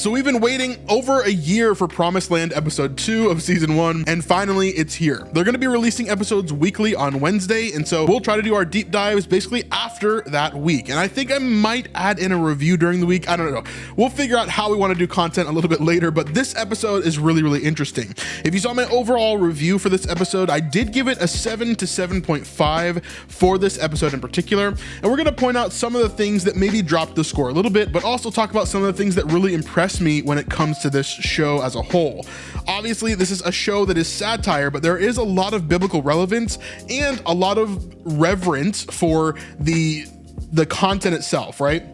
So we've been waiting over a year for Promised Land episode 2 of season 1, and finally it's here. They're gonna be releasing episodes weekly on Wednesday, and so we'll try to do our deep dives basically after that week. And I think I might add in a review during the week. I don't know. We'll figure out how we want to do content a little bit later, but this episode is really, really interesting. If you saw my overall review for this episode, I did give it a 7 to 7.5 for this episode in particular. And we're gonna point out some of the things that maybe dropped the score a little bit, but also talk about some of the things that really impressed me when it comes to this show as a whole. Obviously, this is a show that is satire, but there is a lot of biblical relevance and a lot of reverence for the content itself, right?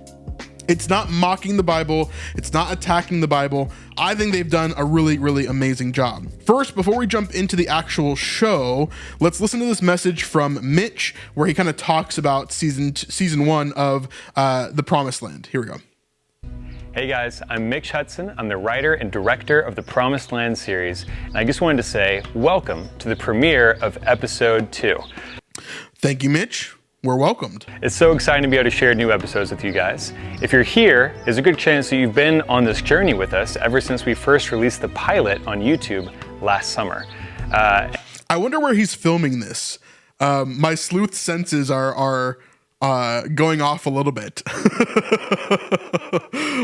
It's not mocking the Bible. It's not attacking the Bible. I think they've done a really, really amazing job. First, before we jump into the actual show, let's listen to this message from Mitch, where he kind of talks about season 1 of The Promised Land. Here we go. Hey guys, I'm Mitch Hudson. I'm the writer and director of the Promised Land series, and I just wanted to say welcome to the premiere of episode 2. Thank you, Mitch. We're welcomed. It's so exciting to be able to share new episodes with you guys. If you're here, there's a good chance that you've been on this journey with us ever since we first released the pilot on YouTube last summer. I wonder where he's filming this. My sleuth senses are going off a little bit.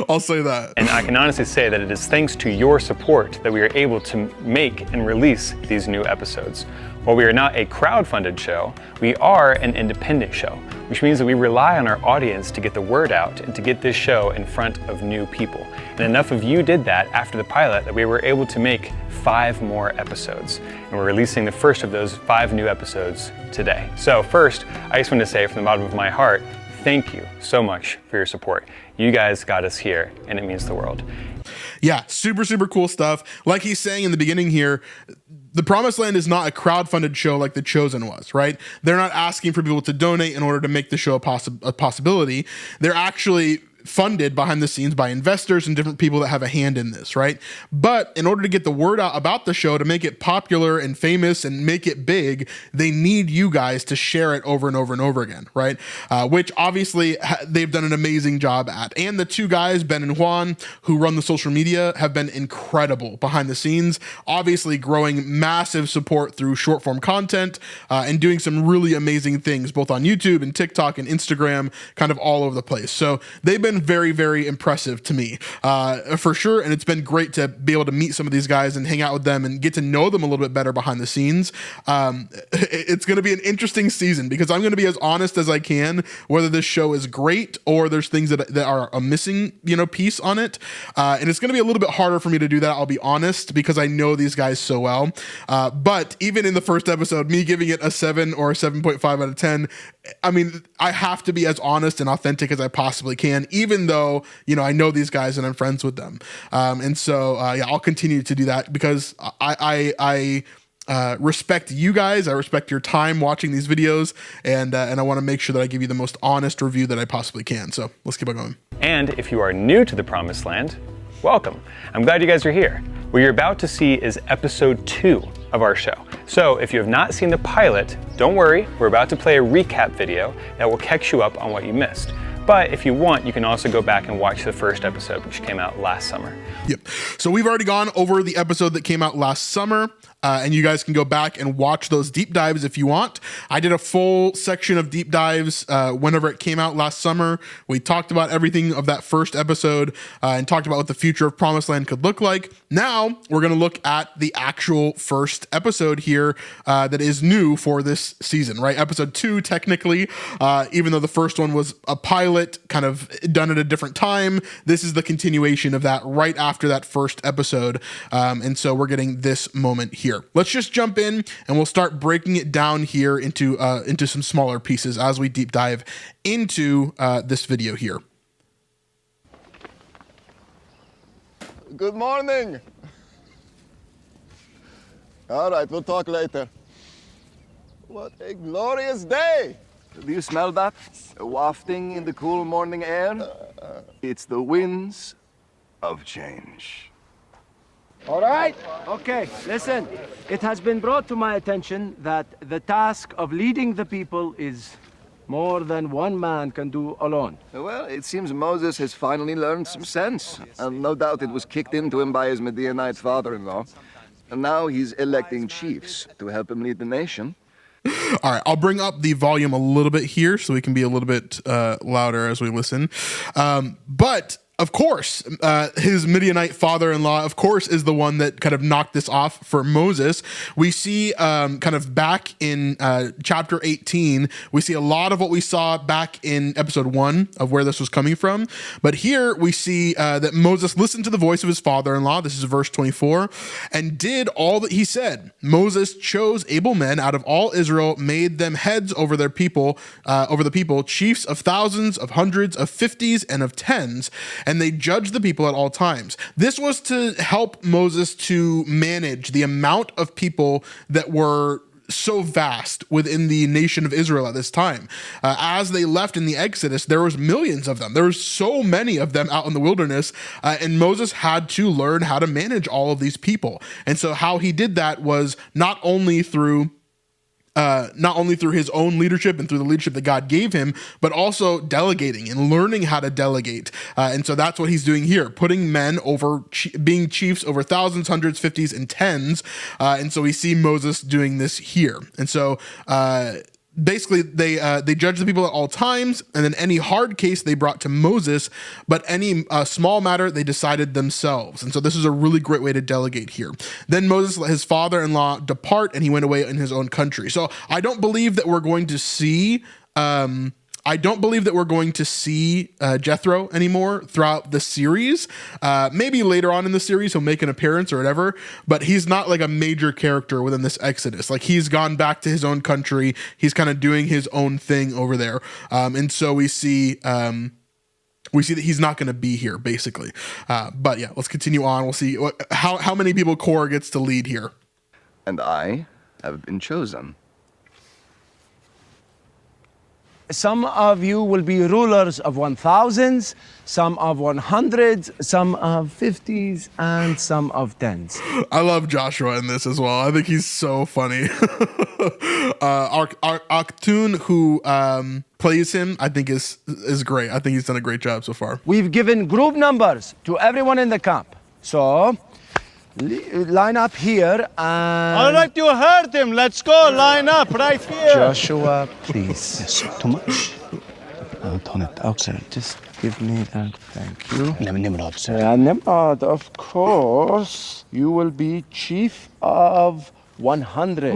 I'll say that. And I can honestly say that it is thanks to your support that we are able to make and release these new episodes. While we are not a crowd-funded show, we are an independent show, which means that we rely on our audience to get the word out and to get this show in front of new people. And enough of you did that after the pilot that we were able to make 5 more episodes. And we're releasing the first of those 5 new episodes today. So first, I just want to say from the bottom of my heart, thank you so much for your support. You guys got us here, and it means the world. Yeah, super, super cool stuff. Like he's saying in the beginning here, The Promised Land is not a crowd-funded show like The Chosen was, right? They're not asking for people to donate in order to make the show a possibility. They're actually funded behind the scenes by investors and different people that have a hand in this, right? But in order to get the word out about the show, to make it popular and famous and make it big, they need you guys to share it over and over and over again, right? Which obviously they've done an amazing job at. And the 2 guys, Ben and Juan, who run the social media, have been incredible behind the scenes, obviously growing massive support through short form content and doing some really amazing things both on YouTube and TikTok and Instagram, kind of all over the place. So they've been very, very impressive to me for sure. And it's been great to be able to meet some of these guys and hang out with them and get to know them a little bit better behind the scenes. It's going to be an interesting season because I'm going to be as honest as I can, whether this show is great or there's things that are a missing, piece on it. And it's going to be a little bit harder for me to do that. I'll be honest, because I know these guys so well. But even in the first episode, me giving it a 7 or a 7.5 out of 10, I mean, I have to be as honest and authentic as I possibly can, even though, I know these guys and I'm friends with them. And so, I'll continue to do that because I respect you guys. I respect your time watching these videos, and I want to make sure that I give you the most honest review that I possibly can. So let's keep on going. And if you are new to the Promised Land, welcome. I'm glad you guys are here. What you're about to see is episode 2 of our show. So if you have not seen the pilot, don't worry, we're about to play a recap video that will catch you up on what you missed. But if you want, you can also go back and watch the first episode, which came out last summer. Yep. So we've already gone over the episode that came out last summer. And you guys can go back and watch those deep dives if you want. I did a full section of deep dives whenever it came out last summer. We talked about everything of that first episode and talked about what the future of Promised Land could look like. Now we're going to look at the actual first episode here that is new for this season, right? Episode 2, technically, even though the first one was a pilot kind of done at a different time. This is the continuation of that right after that first episode. And so we're getting this moment here. Let's just jump in and we'll start breaking it down here into some smaller pieces as we deep dive into this video here. Good morning. All right, we'll talk later. What a glorious day. Do you smell that? Wafting in the cool morning air? It's the winds of change. All right, okay, listen. It has been brought to my attention that the task of leading the people is more than one man can do alone. Well, it seems Moses has finally learned some sense. And no doubt it was kicked into him by his Midianite father-in-law. And now he's electing chiefs to help him lead the nation. All right, I'll bring up the volume a little bit here so we can be a little bit louder as we listen. But of course, his Midianite father-in-law, of course, is the one that kind of knocked this off for Moses. We see kind of back in chapter 18, we see a lot of what we saw back in episode 1 of where this was coming from. But here we see that Moses listened to the voice of his father-in-law. This is verse 24, and did all that he said. Moses chose able men out of all Israel, made them heads over their people, chiefs of thousands, of hundreds, of fifties, and of tens. And they judged the people at all times. This was to help Moses to manage the amount of people that were so vast within the nation of Israel at this time. As they left in the Exodus, there was millions of them. There was so many of them out in the wilderness, and Moses had to learn how to manage all of these people. And so how he did that was not only through his own leadership and through the leadership that God gave him, but also delegating and learning how to delegate. And so that's what he's doing here, putting men over, being chiefs over thousands, hundreds, fifties, and tens. And so we see Moses doing this here. And so basically they judged the people at all times, and then any hard case they brought to Moses, but any small matter they decided themselves. And so this is a really great way to delegate here. Then Moses let his father-in-law depart, and he went away in his own country. So I don't believe that we're going to see Jethro anymore throughout the series. Maybe later on in the series he'll make an appearance or whatever, but he's not like a major character within this Exodus. Like, he's gone back to his own country. He's kind of doing his own thing over there. And so we see that he's not going to be here, basically. But yeah, let's continue on. We'll see how many people Korah gets to lead here. And I have been chosen. Some of you will be rulers of 1,000s, some of 100s, some of 50s, and some of 10s. I love Joshua in this as well. I think he's so funny. Aktun, who plays him, I think is great. I think he's done a great job so far. We've given group numbers to everyone in the camp. So, line up here and... All right, you heard him. Let's go. Line up right here. Joshua, please. Yes, too much. Turn it out, sir. Just give me that. Thank you. Nimrod, sir. Nimrod, of course. You will be chief of 100.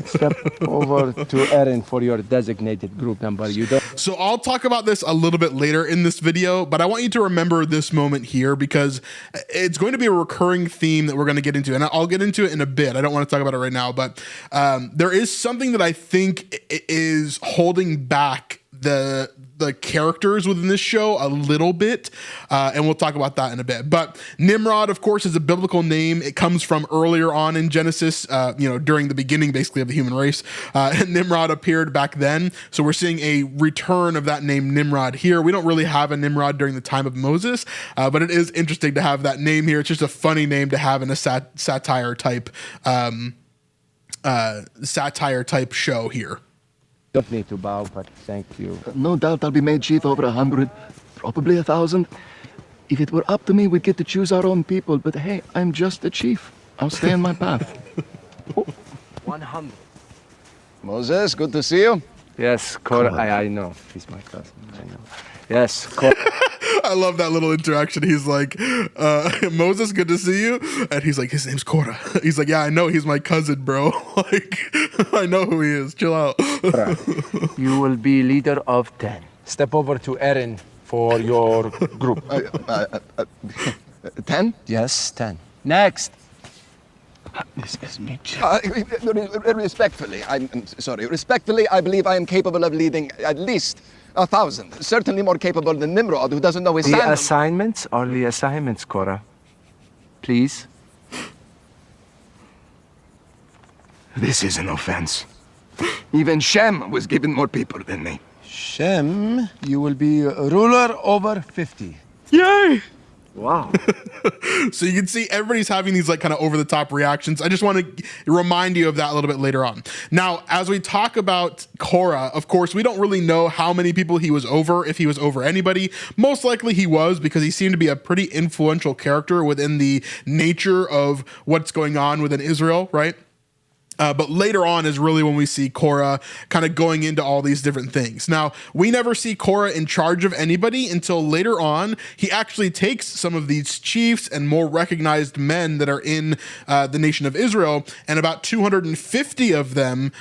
Step over to Aaron for your designated group number. You don't. So I'll talk about this a little bit later in this video, but I want you to remember this moment here because it's going to be a recurring theme that we're going to get into, and I'll get into it in a bit. I don't want to talk about it right now, but there is something that I think is holding back the characters within this show a little bit, and we'll talk about that in a bit. But Nimrod, of course, is a biblical name. It comes from earlier on in Genesis, during the beginning, basically, of the human race. Nimrod appeared back then, so we're seeing a return of that name Nimrod here. We don't really have a Nimrod during the time of Moses, but it is interesting to have that name here. It's just a funny name to have in a satire type show here. Don't need to bow, but thank you. No doubt I'll be made chief over 100, probably 1,000. If it were up to me, we'd get to choose our own people. But hey, I'm just the chief. I'll stay on my path. 100. Moses, good to see you. Yes, Korah. I know. He's my cousin. I know. Yes, Korah. I love that little interaction. He's like, Moses, good to see you. And he's like, his name's Korah. He's like, yeah, I know. He's my cousin, bro. Like, I know who he is. Chill out. You will be leader of 10. Step over to Aaron for your group. 10? Yes, 10. Next. This is me, Chief. Respectfully, respectfully, I believe I am capable of leading at least 1,000. Certainly more capable than Nimrod, who doesn't know his The sandal. assignments are the assignments, Korah. Please. This is an offense. Even Shem was given more people than me. Shem, you will be ruler over 50. Yay! Wow. So you can see everybody's having these like kind of over the top reactions. I just want to remind you of that a little bit later on. Now, as we talk about Korah, of course, we don't really know how many people he was over, if he was over anybody. Most likely he was, because he seemed to be a pretty influential character within the nature of what's going on within Israel, right? But later on is really when we see Korah kind of going into all these different things. Now, we never see Korah in charge of anybody until later on. He actually takes some of these chiefs and more recognized men that are in the nation of Israel, and about 250 of them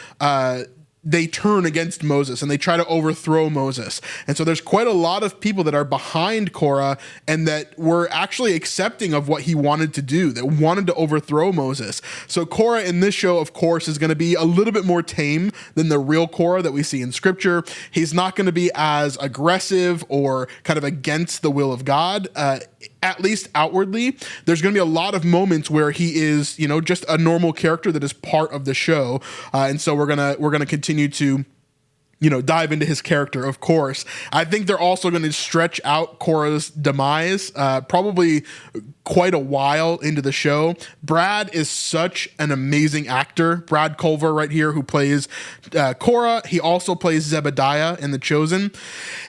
they turn against Moses and they try to overthrow Moses. And so there's quite a lot of people that are behind Korah and that were actually accepting of what he wanted to do, that wanted to overthrow Moses. So Korah in this show, of course, is going to be a little bit more tame than the real Korah that we see in scripture. He's not going to be as aggressive or kind of against the will of God, at least outwardly. There's going to be a lot of moments where he is, you know, just a normal character that is part of the show. And so we're going to continue to, you know, dive into his character, of course. I think they're also going to stretch out Korah's demise, probably quite a while into the show. Brad is such an amazing actor. Brad Culver right here, who plays Korah. He also plays Zebediah in The Chosen.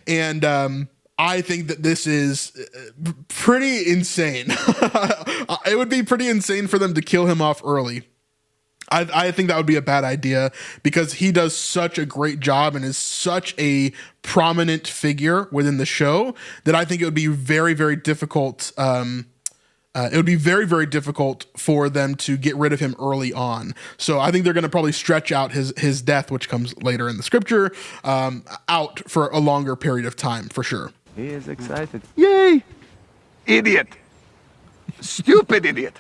And, I think that this is pretty insane. It would be pretty insane for them to kill him off early. I think that would be a bad idea, because he does such a great job and is such a prominent figure within the show that I think it would be very, very difficult. It would be very, very difficult for them to get rid of him early on. So I think they're going to probably stretch out his death, which comes later in the scripture, out for a longer period of time, for sure. He is excited. Yay! Idiot! Stupid idiot!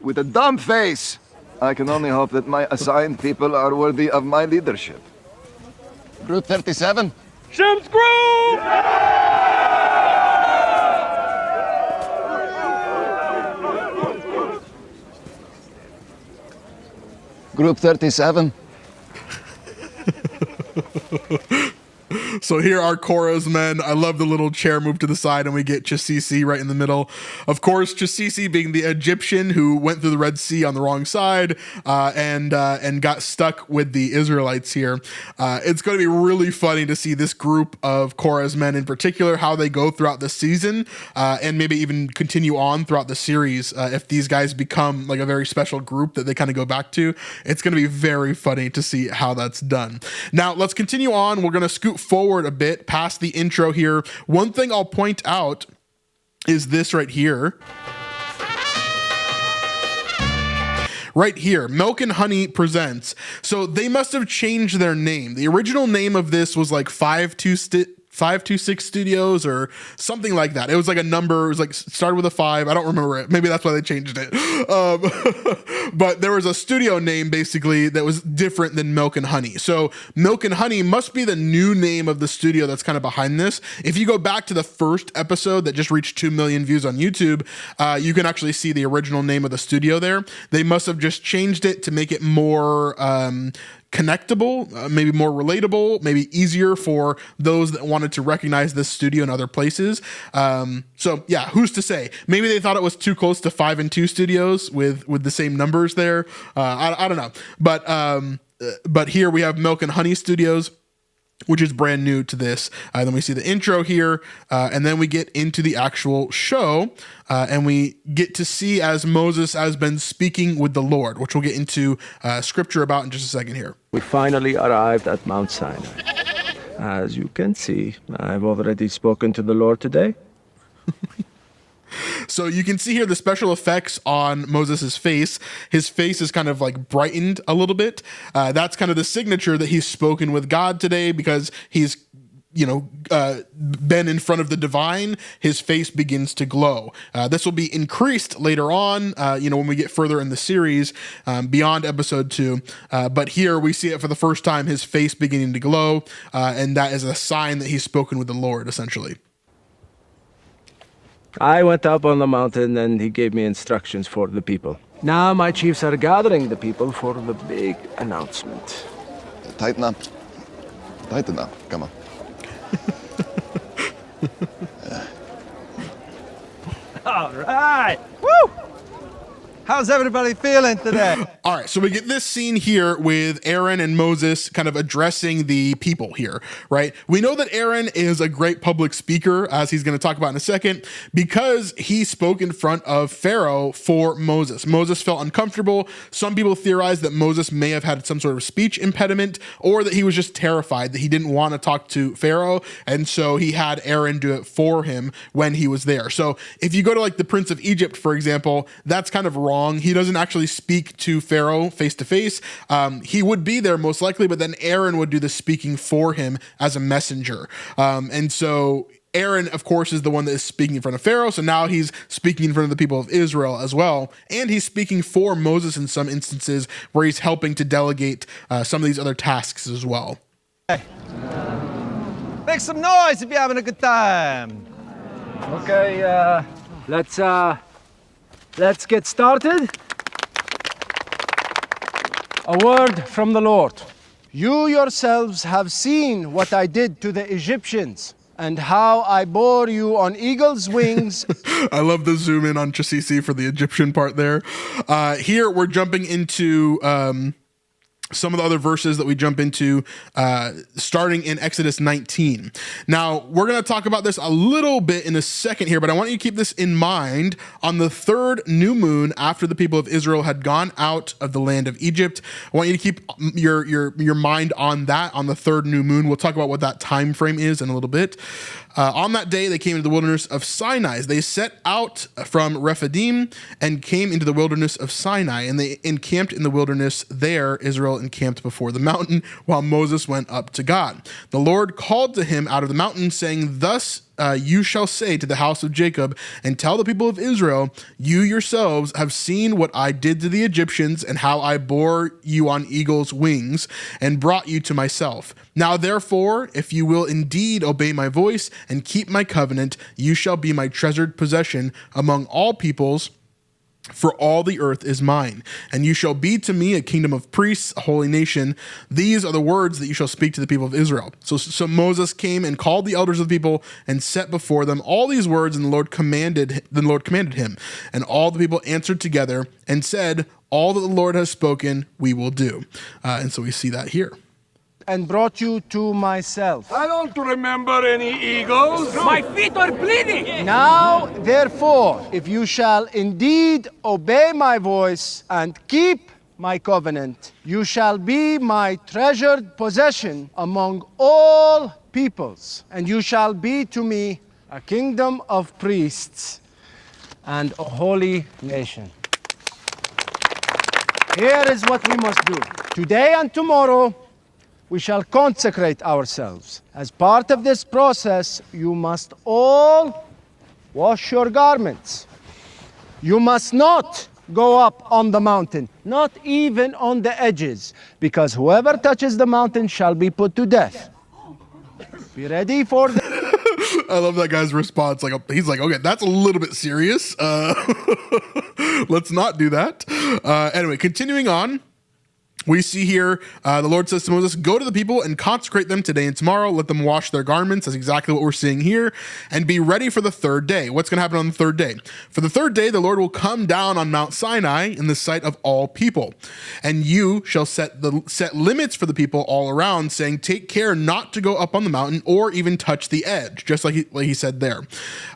With a dumb face, I can only hope that my assigned people are worthy of my leadership. Group 37? Shim's Group! Group 37? So here are Korah's men. I love the little chair move to the side, and we get Chasisi right in the middle. Of course, Chasisi being the Egyptian who went through the Red Sea on the wrong side and got stuck with the Israelites here. It's going to be really funny to see this group of Korah's men in particular, how they go throughout the season and maybe even continue on throughout the series. If these guys become like a very special group that they kind of go back to, it's going to be very funny to see how that's done. Now, let's continue on. We're going to scoot forward a bit past the intro here. One thing I'll point out is this right here. Right here, Milk and Honey Presents. So they must have changed their name. The original name of this was like 526 Studios or something like that. It was like a number. It was like started with a 5. I don't remember it. Maybe that's why they changed it. But there was a studio name basically that was different than Milk and Honey. So Milk and Honey must be the new name of the studio that's kind of behind this. If you go back to the first episode that just reached 2 million views on YouTube, you can actually see the original name of the studio there. They must have just changed it to make it more connectable, maybe more relatable, maybe easier for those that wanted to recognize this studio in other places. So yeah, who's to say? Maybe they thought it was too close to 5 and 2 Studios with the same numbers there. I don't know, but here we have Milk and Honey Studios, which is brand new to this. Then we see the intro here, and then we get into the actual show, and we get to see as Moses has been speaking with the Lord, which we'll get into scripture about in just a second here. We finally arrived at Mount Sinai. As you can see, I've already spoken to the Lord today. So you can see here the special effects on Moses's face. His face is kind of like brightened a little bit. That's kind of the signature that he's spoken with God today, because he's, been in front of the divine. His face begins to glow. This will be increased later on, when we get further in the series, beyond episode 2. But here we see it for the first time, his face beginning to glow. And that is a sign that he's spoken with the Lord, essentially. I went up on the mountain and he gave me instructions for the people. Now my chiefs are gathering the people for the big announcement. Tighten up. Tighten up. Come on. All right. Woo! How's everybody feeling today? All right, so we get this scene here with Aaron and Moses kind of addressing the people here, right? We know that Aaron is a great public speaker, as he's going to talk about in a second, because he spoke in front of Pharaoh for Moses. Moses felt uncomfortable. Some people theorize that Moses may have had some sort of speech impediment, or that he was just terrified that he didn't want to talk to Pharaoh, and so he had Aaron do it for him when he was there. So if you go to like the Prince of Egypt, for example, that's kind of wrong. He doesn't actually speak to Pharaoh face to face. He would be there most likely, but then Aaron would do the speaking for him as a messenger. And so Aaron, of course, is the one that is speaking in front of Pharaoh. So now he's speaking in front of the people of Israel as well. And he's speaking for Moses in some instances where he's helping to delegate some of these other tasks as well. Hey. Make some noise if you're having a good time. Okay, let's get started. A word from the Lord. You yourselves have seen what I did to the Egyptians and how I bore you on eagle's wings. I love the zoom in on Chasisi for the Egyptian part there. Here we're jumping into some of the other verses that we jump into starting in Exodus 19. Now, we're going to talk about this a little bit in a second here, but I want you to keep this in mind. On the third new moon after the people of Israel had gone out of the land of Egypt, I want you to keep your mind on that, on the third new moon. We'll talk about what that time frame is in a little bit. On that day, they came into the wilderness of Sinai. They set out from Rephidim and came into the wilderness of Sinai, and they encamped in the wilderness there. Israel encamped before the mountain while Moses went up to God. The Lord called to him out of the mountain, saying, "Thus you shall say to the house of Jacob and tell the people of Israel, you yourselves have seen what I did to the Egyptians and how I bore you on eagle's wings and brought you to myself. Now, therefore, if you will indeed obey my voice and keep my covenant, you shall be my treasured possession among all peoples, for all the earth is mine, and you shall be to me a kingdom of priests, a holy nation. These are the words that you shall speak to the people of Israel." So Moses came and called the elders of the people and set before them all these words, and the Lord commanded him. And all the people answered together and said, "All that the Lord has spoken, we will do." And so we see that here. And brought you to myself. I don't remember any eagles. My feet are bleeding. Now, therefore, if you shall indeed obey my voice and keep my covenant, you shall be my treasured possession among all peoples, and you shall be to me a kingdom of priests and a holy nation. Here is what we must do. Today and tomorrow, we shall consecrate ourselves. As part of this process, you must all wash your garments. You must not go up on the mountain, not even on the edges, because whoever touches the mountain shall be put to death. Be ready for the... I love that guy's response. Like, he's like, okay, that's a little bit serious. Let's not do that. Anyway, continuing on. We see here, the Lord says to Moses, "Go to the people and consecrate them today and tomorrow. Let them wash their garments." That's exactly what we're seeing here. "And be ready for the third day." What's going to happen on the third day? "For the third day, the Lord will come down on Mount Sinai in the sight of all people. And you shall set limits for the people all around, saying, take care not to go up on the mountain or even touch the edge," just like he said there,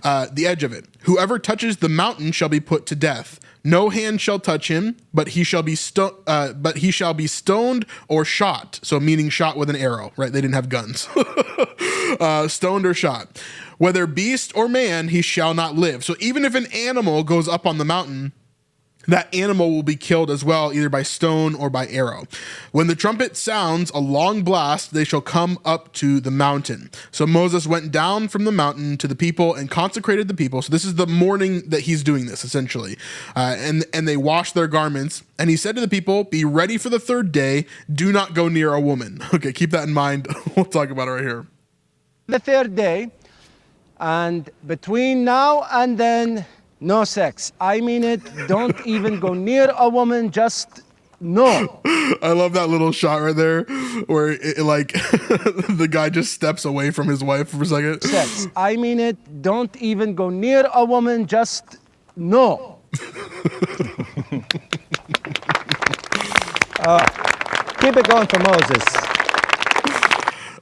the edge of it. "Whoever touches the mountain shall be put to death. No hand shall touch him, but he shall be stoned or shot." So meaning shot with an arrow, right? They didn't have guns. Stoned or shot. "Whether beast or man, he shall not live." So even if an animal goes up on the mountain, that animal will be killed as well, either by stone or by arrow. "When the trumpet sounds a long blast, they shall come up to the mountain." So Moses went down from the mountain to the people and consecrated the people. So this is the morning that he's doing this, essentially. And they washed their garments. "And he said to the people, be ready for the third day. Do not go near a woman." Okay, keep that in mind. We'll talk about it right here. The third day, and between now and then, no sex. I mean it. Don't even go near a woman. Just no. I love that little shot right there where the guy just steps away from his wife for a second. Sex. I mean it. Don't even go near a woman. Just No. Keep it going for Moses.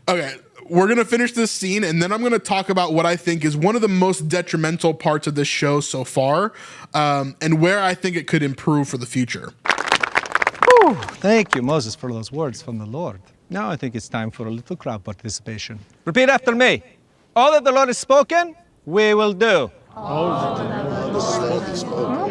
Okay, we're going to finish this scene, and then I'm going to talk about what I think is one of the most detrimental parts of this show so far, and where I think it could improve for the future. Whew. Thank you, Moses, for those words from the Lord. Now I think it's time for a little crowd participation. Repeat after me. All that the Lord has spoken, we will do. I'm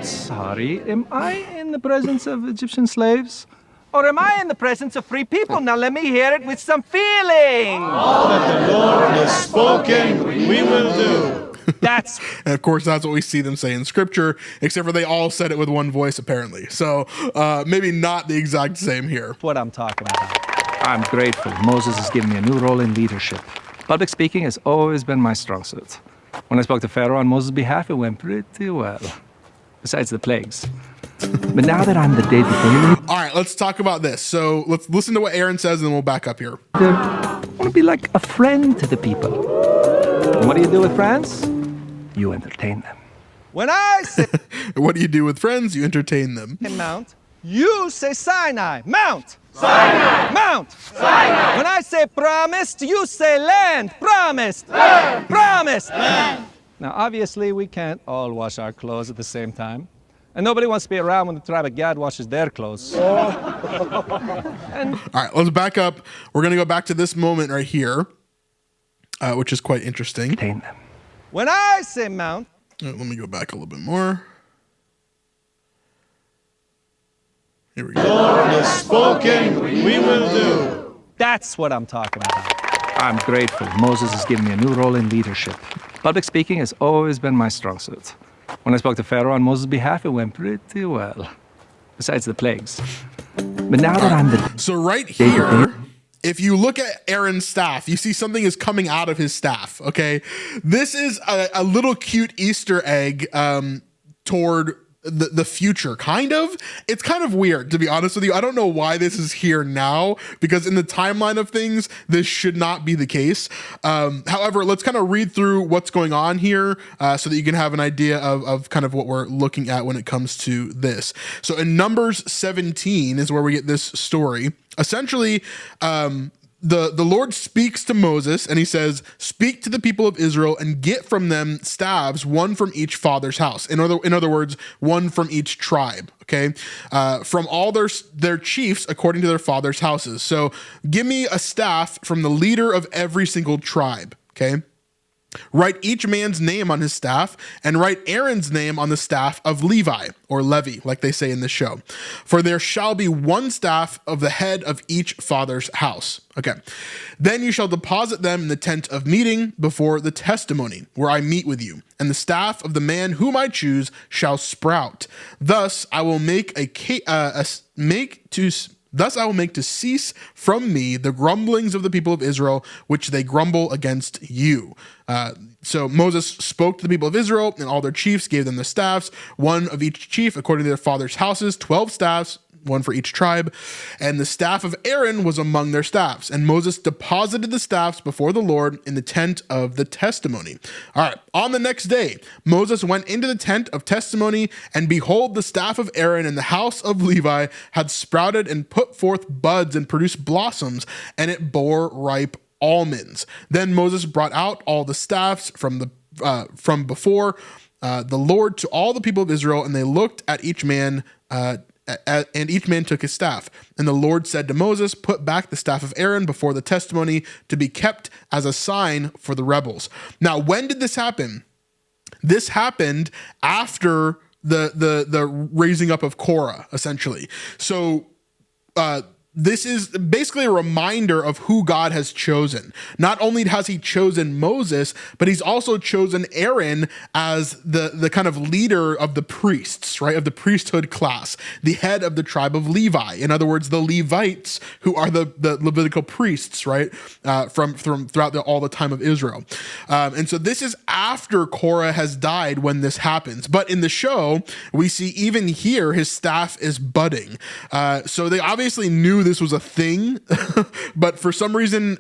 sorry. Am I in the presence of Egyptian slaves? Or am I in the presence of free people? Now let me hear it with some feeling. All that the Lord has spoken, we will do. That's And of course, that's what we see them say in scripture, except for they all said it with one voice, apparently. So maybe not the exact same here. what I'm talking about. I'm grateful. Moses has given me a new role in leadership. Public speaking has always been my strong suit. When I spoke to Pharaoh on Moses' behalf, it went pretty well. Besides the plagues. But now that I'm the day-to-day leader, All right, let's talk about this. So let's listen to what Aaron says, and then we'll back up here. I want to be like a friend to the people. And what do you do with friends? You entertain them. When I say What do you do with friends? You entertain them. Mount, you say Sinai. Mount. Sinai. Mount. Sinai. When I say promised, you say land. Promised. Land. Promised. Land. Now, obviously, we can't all wash our clothes at the same time. And nobody wants to be around when the tribe of Gad washes their clothes. All right, let's back up. We're going to go back to this moment right here, which is quite interesting. Entertain them. When I say Mount, Let me go back a little bit more. Here we go. Lord has spoken, we will do. that's what I'm talking about. I'm grateful. Moses has given me a new role in leadership. Public speaking has always been my strong suit. When I spoke to Pharaoh on Moses' behalf, it went pretty well. Besides the plagues. But now that I'm the... So right here, if you look at Aaron's staff, you see something is coming out of his staff, okay? This is a little cute Easter egg toward the future, kind of. It's kind of weird, to be honest with you. I don't know why this is here now, because in the timeline of things, this should not be the case. However, let's kind of read through what's going on here so that you can have an idea of kind of what we're looking at when it comes to this. So in Numbers 17 is where we get this story. Essentially, the Lord speaks to Moses and he says, speak to the people of Israel and get from them staves, one from each father's house. In other words, one from each tribe. Okay. From all their chiefs according to their father's houses. So give me a staff from the leader of every single tribe. Okay. Write each man's name on his staff and write Aaron's name on the staff of Levi, or Levi, like they say in the show. For there shall be one staff of the head of each father's house. Okay. Then you shall deposit them in the tent of meeting before the testimony, where I meet with you. And the staff of the man whom I choose shall sprout. Thus I will make Thus I will make to cease from me the grumblings of the people of Israel, which they grumble against you. So Moses spoke to the people of Israel, and all their chiefs gave them the staffs, one of each chief according to their father's houses, 12 staffs, one for each tribe. And the staff of Aaron was among their staffs. And Moses deposited the staffs before the Lord in the tent of the testimony. All right. On the next day, Moses went into the tent of testimony, and behold, the staff of Aaron in the house of Levi had sprouted and put forth buds and produced blossoms, and it bore ripe almonds. Then Moses brought out all the staffs from before the Lord to all the people of Israel, and they looked at each man, and each man took his staff. And the Lord said to Moses, put back the staff of Aaron before the testimony to be kept as a sign for the rebels. Now, when did this happen? This happened after the raising up of Korah, essentially. So, this is basically a reminder of who God has chosen. Not only has he chosen Moses, but he's also chosen Aaron as the kind of leader of the priests, right? Of the priesthood class, the head of the tribe of Levi. In other words, the Levites, who are the Levitical priests, right? From throughout all the time of Israel. And so this is after Korah has died when this happens. But in the show, we see even here, his staff is budding. So they obviously knew this was a thing, but for some reason,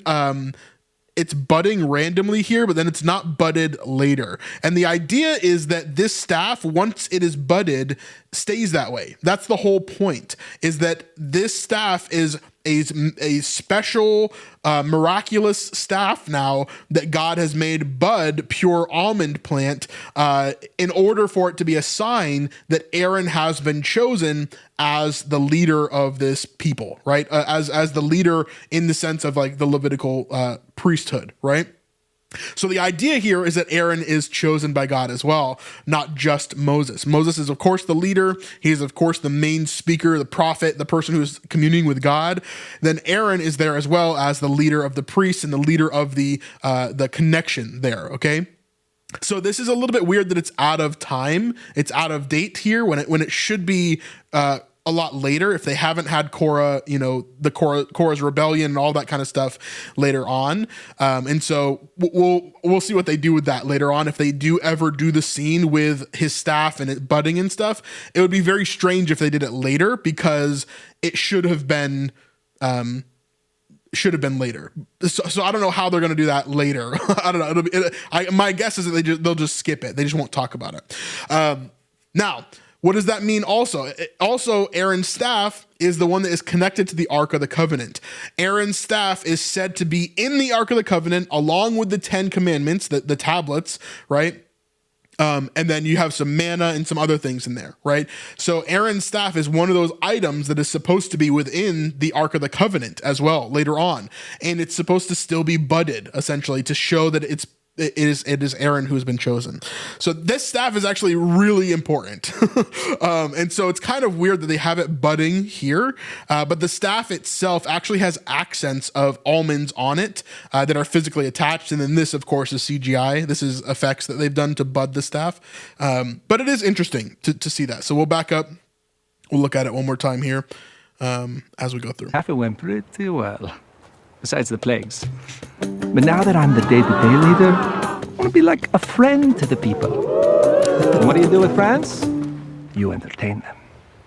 it's budding randomly here, but then it's not budded later. And the idea is that this staff, once it is budded, stays that way. That's the whole point, is that this staff is a special, miraculous staff now that God has made bud, pure almond plant, in order for it to be a sign that Aaron has been chosen as the leader of this people, right? As the leader in the sense of like the Levitical priesthood, right? So the idea here is that Aaron is chosen by God as well, not just Moses. Moses is, of course, the leader. He is, of course, the main speaker, the prophet, the person who is communing with God. Then Aaron is there as well as the leader of the priests and the leader of the connection there, okay? So this is a little bit weird that it's out of time. It's out of date here when it should be a lot later, if they haven't had Korah, Korah's rebellion and all that kind of stuff later on. And so we'll see what they do with that later on. If they do ever do the scene with his staff and it budding and stuff, it would be very strange if they did it later, because it should have been later. So I don't know how they're going to do that later. I don't know. My guess is that they'll just skip it. They just won't talk about it. Now, what does that mean also? Also, Aaron's staff is the one that is connected to the Ark of the Covenant. Aaron's staff is said to be in the Ark of the Covenant along with the 10 Commandments, the tablets, right? And then you have some manna and some other things in there, right? So Aaron's staff is one of those items that is supposed to be within the Ark of the Covenant as well later on. And it's supposed to still be budded, essentially, to show that it is Aaron who has been chosen. So this staff is actually really important. And so it's kind of weird that they have it budding here, but the staff itself actually has accents of almonds on it that are physically attached. And then this, of course, is CGI. This is effects that they've done to bud the staff. But it is interesting to see that. So we'll back up. We'll look at it one more time here as we go through. Half it went pretty well, besides the plagues. But now that I'm the day-to-day leader, I want to be like a friend to the people. And what do you do with friends? You entertain them.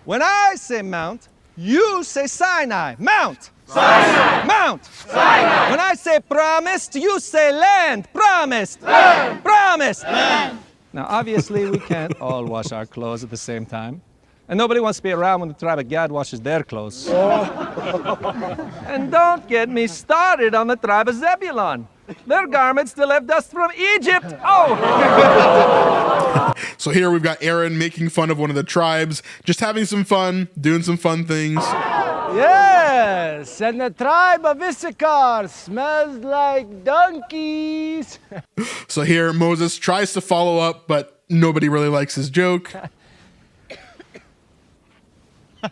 When I say mount, you say Sinai. Mount! Sinai! Mount! Sinai! When I say promised, you say land. Promised! Land! Promised! Land! Now, obviously, we can't all wash our clothes at the same time. And nobody wants to be around when the tribe of Gad washes their clothes. And don't get me started on the tribe of Zebulun. Their garments still have dust from Egypt. Oh! So here we've got Aaron making fun of one of the tribes, just having some fun, doing some fun things. Yes, and the tribe of Issachar smells like donkeys. So here Moses tries to follow up, but nobody really likes his joke.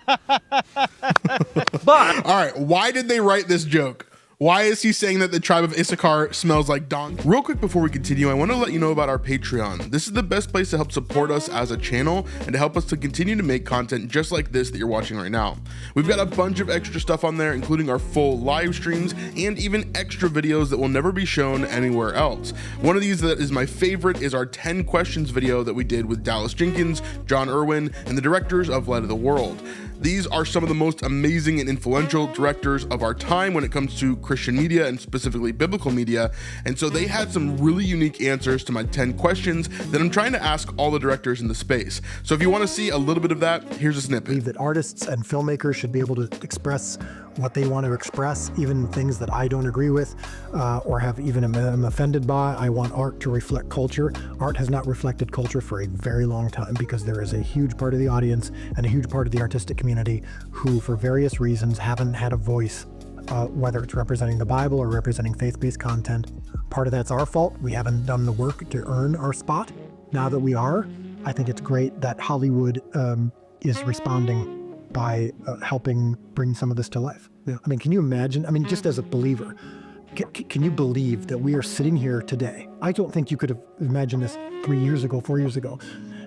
But all right, why did they write this joke? Why is he saying that the tribe of Issachar smells like donkey? Real quick before we continue, I want to let you know about our Patreon. This is the best place to help support us as a channel and to help us to continue to make content just like this that you're watching right now. We've got a bunch of extra stuff on there, including our full live streams and even extra videos that will never be shown anywhere else. One of these that is my favorite is our 10 questions video that we did with Dallas Jenkins, John Irwin, and the directors of Light of the World. These are some of the most amazing and influential directors of our time when it comes to Christian media and specifically biblical media. And so they had some really unique answers to my 10 questions that I'm trying to ask all the directors in the space. So if you want to see a little bit of that, here's a snippet. I believe that artists and filmmakers should be able to express what they want to express, even things that I don't agree with or have even am offended by. I want art to reflect culture. Art has not reflected culture for a very long time because there is a huge part of the audience and a huge part of the artistic community who, for various reasons, haven't had a voice, whether it's representing the Bible or representing faith-based content. Part of that's our fault. We haven't done the work to earn our spot. Now that we are, I think it's great that Hollywood is responding by helping bring some of this to life. I mean, can you imagine? I mean, just as a believer, can you believe that we are sitting here today? I don't think you could have imagined this 3 years ago, 4 years ago,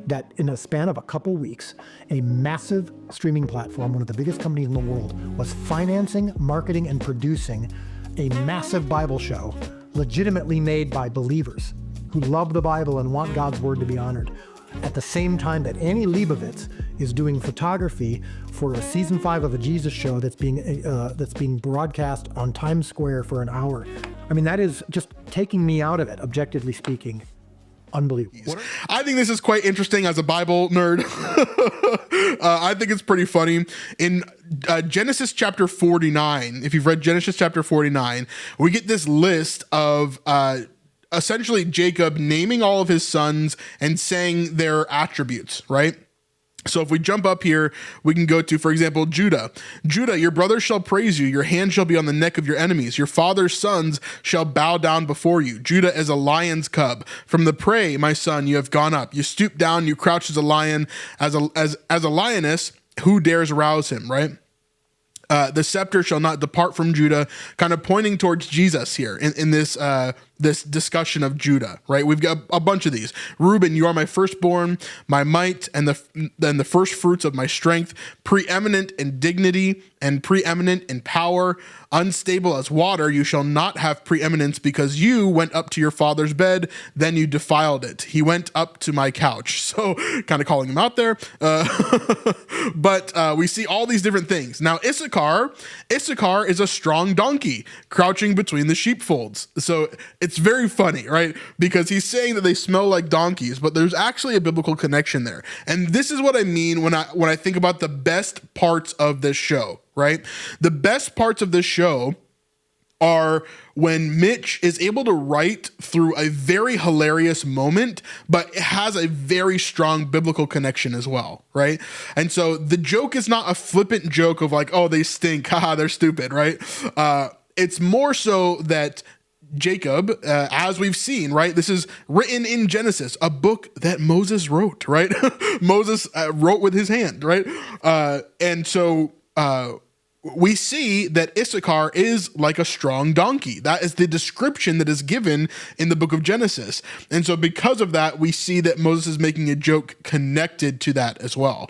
that in a span of a couple weeks, a massive streaming platform, one of the biggest companies in the world, was financing, marketing, and producing a massive Bible show legitimately made by believers who love the Bible and want God's word to be honored. At the same time that Annie Leibovitz is doing photography for a season 5 of a Jesus show that's being broadcast on Times Square for an hour. I mean, that is just taking me out of it, objectively speaking. Unbelievable. I think this is quite interesting as a Bible nerd. I think it's pretty funny. In Genesis chapter 49, if you've read Genesis chapter 49, we get this list of essentially Jacob naming all of his sons and saying their attributes, right? So if we jump up here, we can go to, for example, Judah. Judah, your brothers shall praise you. Your hand shall be on the neck of your enemies. Your father's sons shall bow down before you. Judah is a lion's cub. From the prey, my son, you have gone up. You stoop down, you crouch as a lion, as a lioness. Who dares rouse him, right? The scepter shall not depart from Judah, kind of pointing towards Jesus here in this this discussion of Judah, right? We've got a bunch of these. Reuben, you are my firstborn, my might, and the first fruits of my strength, preeminent in dignity and preeminent in power, unstable as water. You shall not have preeminence because you went up to your father's bed, then you defiled it. He went up to my couch. So kind of calling him out there. But we see all these different things. Now, Issachar is a strong donkey crouching between the sheepfolds. So it's very funny, right? Because he's saying that they smell like donkeys, but there's actually a biblical connection there. And this is what I mean when I think about the best parts of this show, right? The best parts of this show are when Mitch is able to write through a very hilarious moment, but it has a very strong biblical connection as well, right? And so the joke is not a flippant joke of like, oh, they stink, haha, they're stupid, right? It's more so that Jacob, as we've seen, right? This is written in Genesis, a book that Moses wrote, right? Moses wrote with his hand, right? And so we see that Issachar is like a strong donkey. That is the description that is given in the book of Genesis. And so because of that, we see that Moses is making a joke connected to that as well.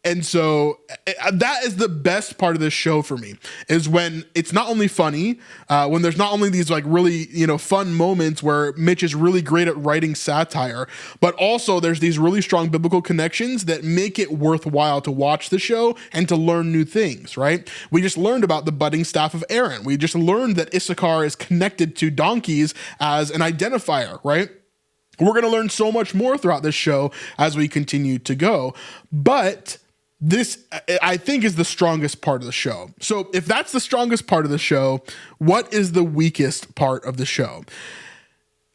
And so that is the best part of this show for me, is when it's not only funny, when there's not only these like really, fun moments where Mitch is really great at writing satire, but also there's these really strong biblical connections that make it worthwhile to watch the show and to learn new things, right? We just learned about the budding staff of Aaron. We just learned that Issachar is connected to donkeys as an identifier, right? We're going to learn so much more throughout this show as we continue to go. But this, I think, is the strongest part of the show. So if that's the strongest part of the show, what is the weakest part of the show?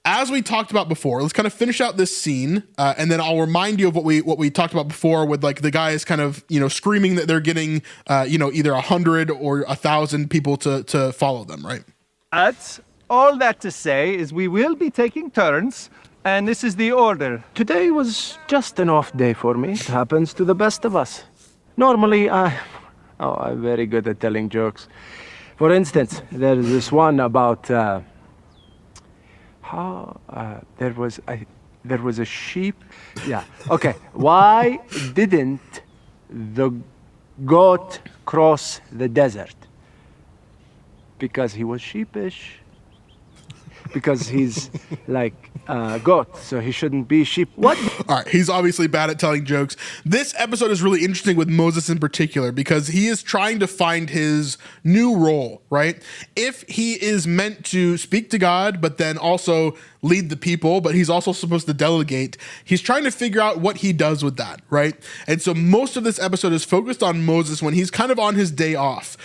As we talked about before, let's kind of finish out this scene, and then I'll remind you of what we talked about before with like the guys kind of, screaming that they're getting, either 100 or 1,000 people to follow them, right? All that to say is we will be taking turns, and this is the order. Today was just an off day for me. It happens to the best of us. Normally, I'm very good at telling jokes. For instance, there's this one about there was a sheep. Yeah. Okay. Why didn't the goat cross the desert? Because he was sheepish. Because he's like goat, so he shouldn't be sheep. What? All right, he's obviously bad at telling jokes. This episode is really interesting with Moses in particular because he is trying to find his new role, right? If he is meant to speak to God, but then also lead the people, but he's also supposed to delegate, he's trying to figure out what he does with that, right? And so most of this episode is focused on Moses when he's kind of on his day off.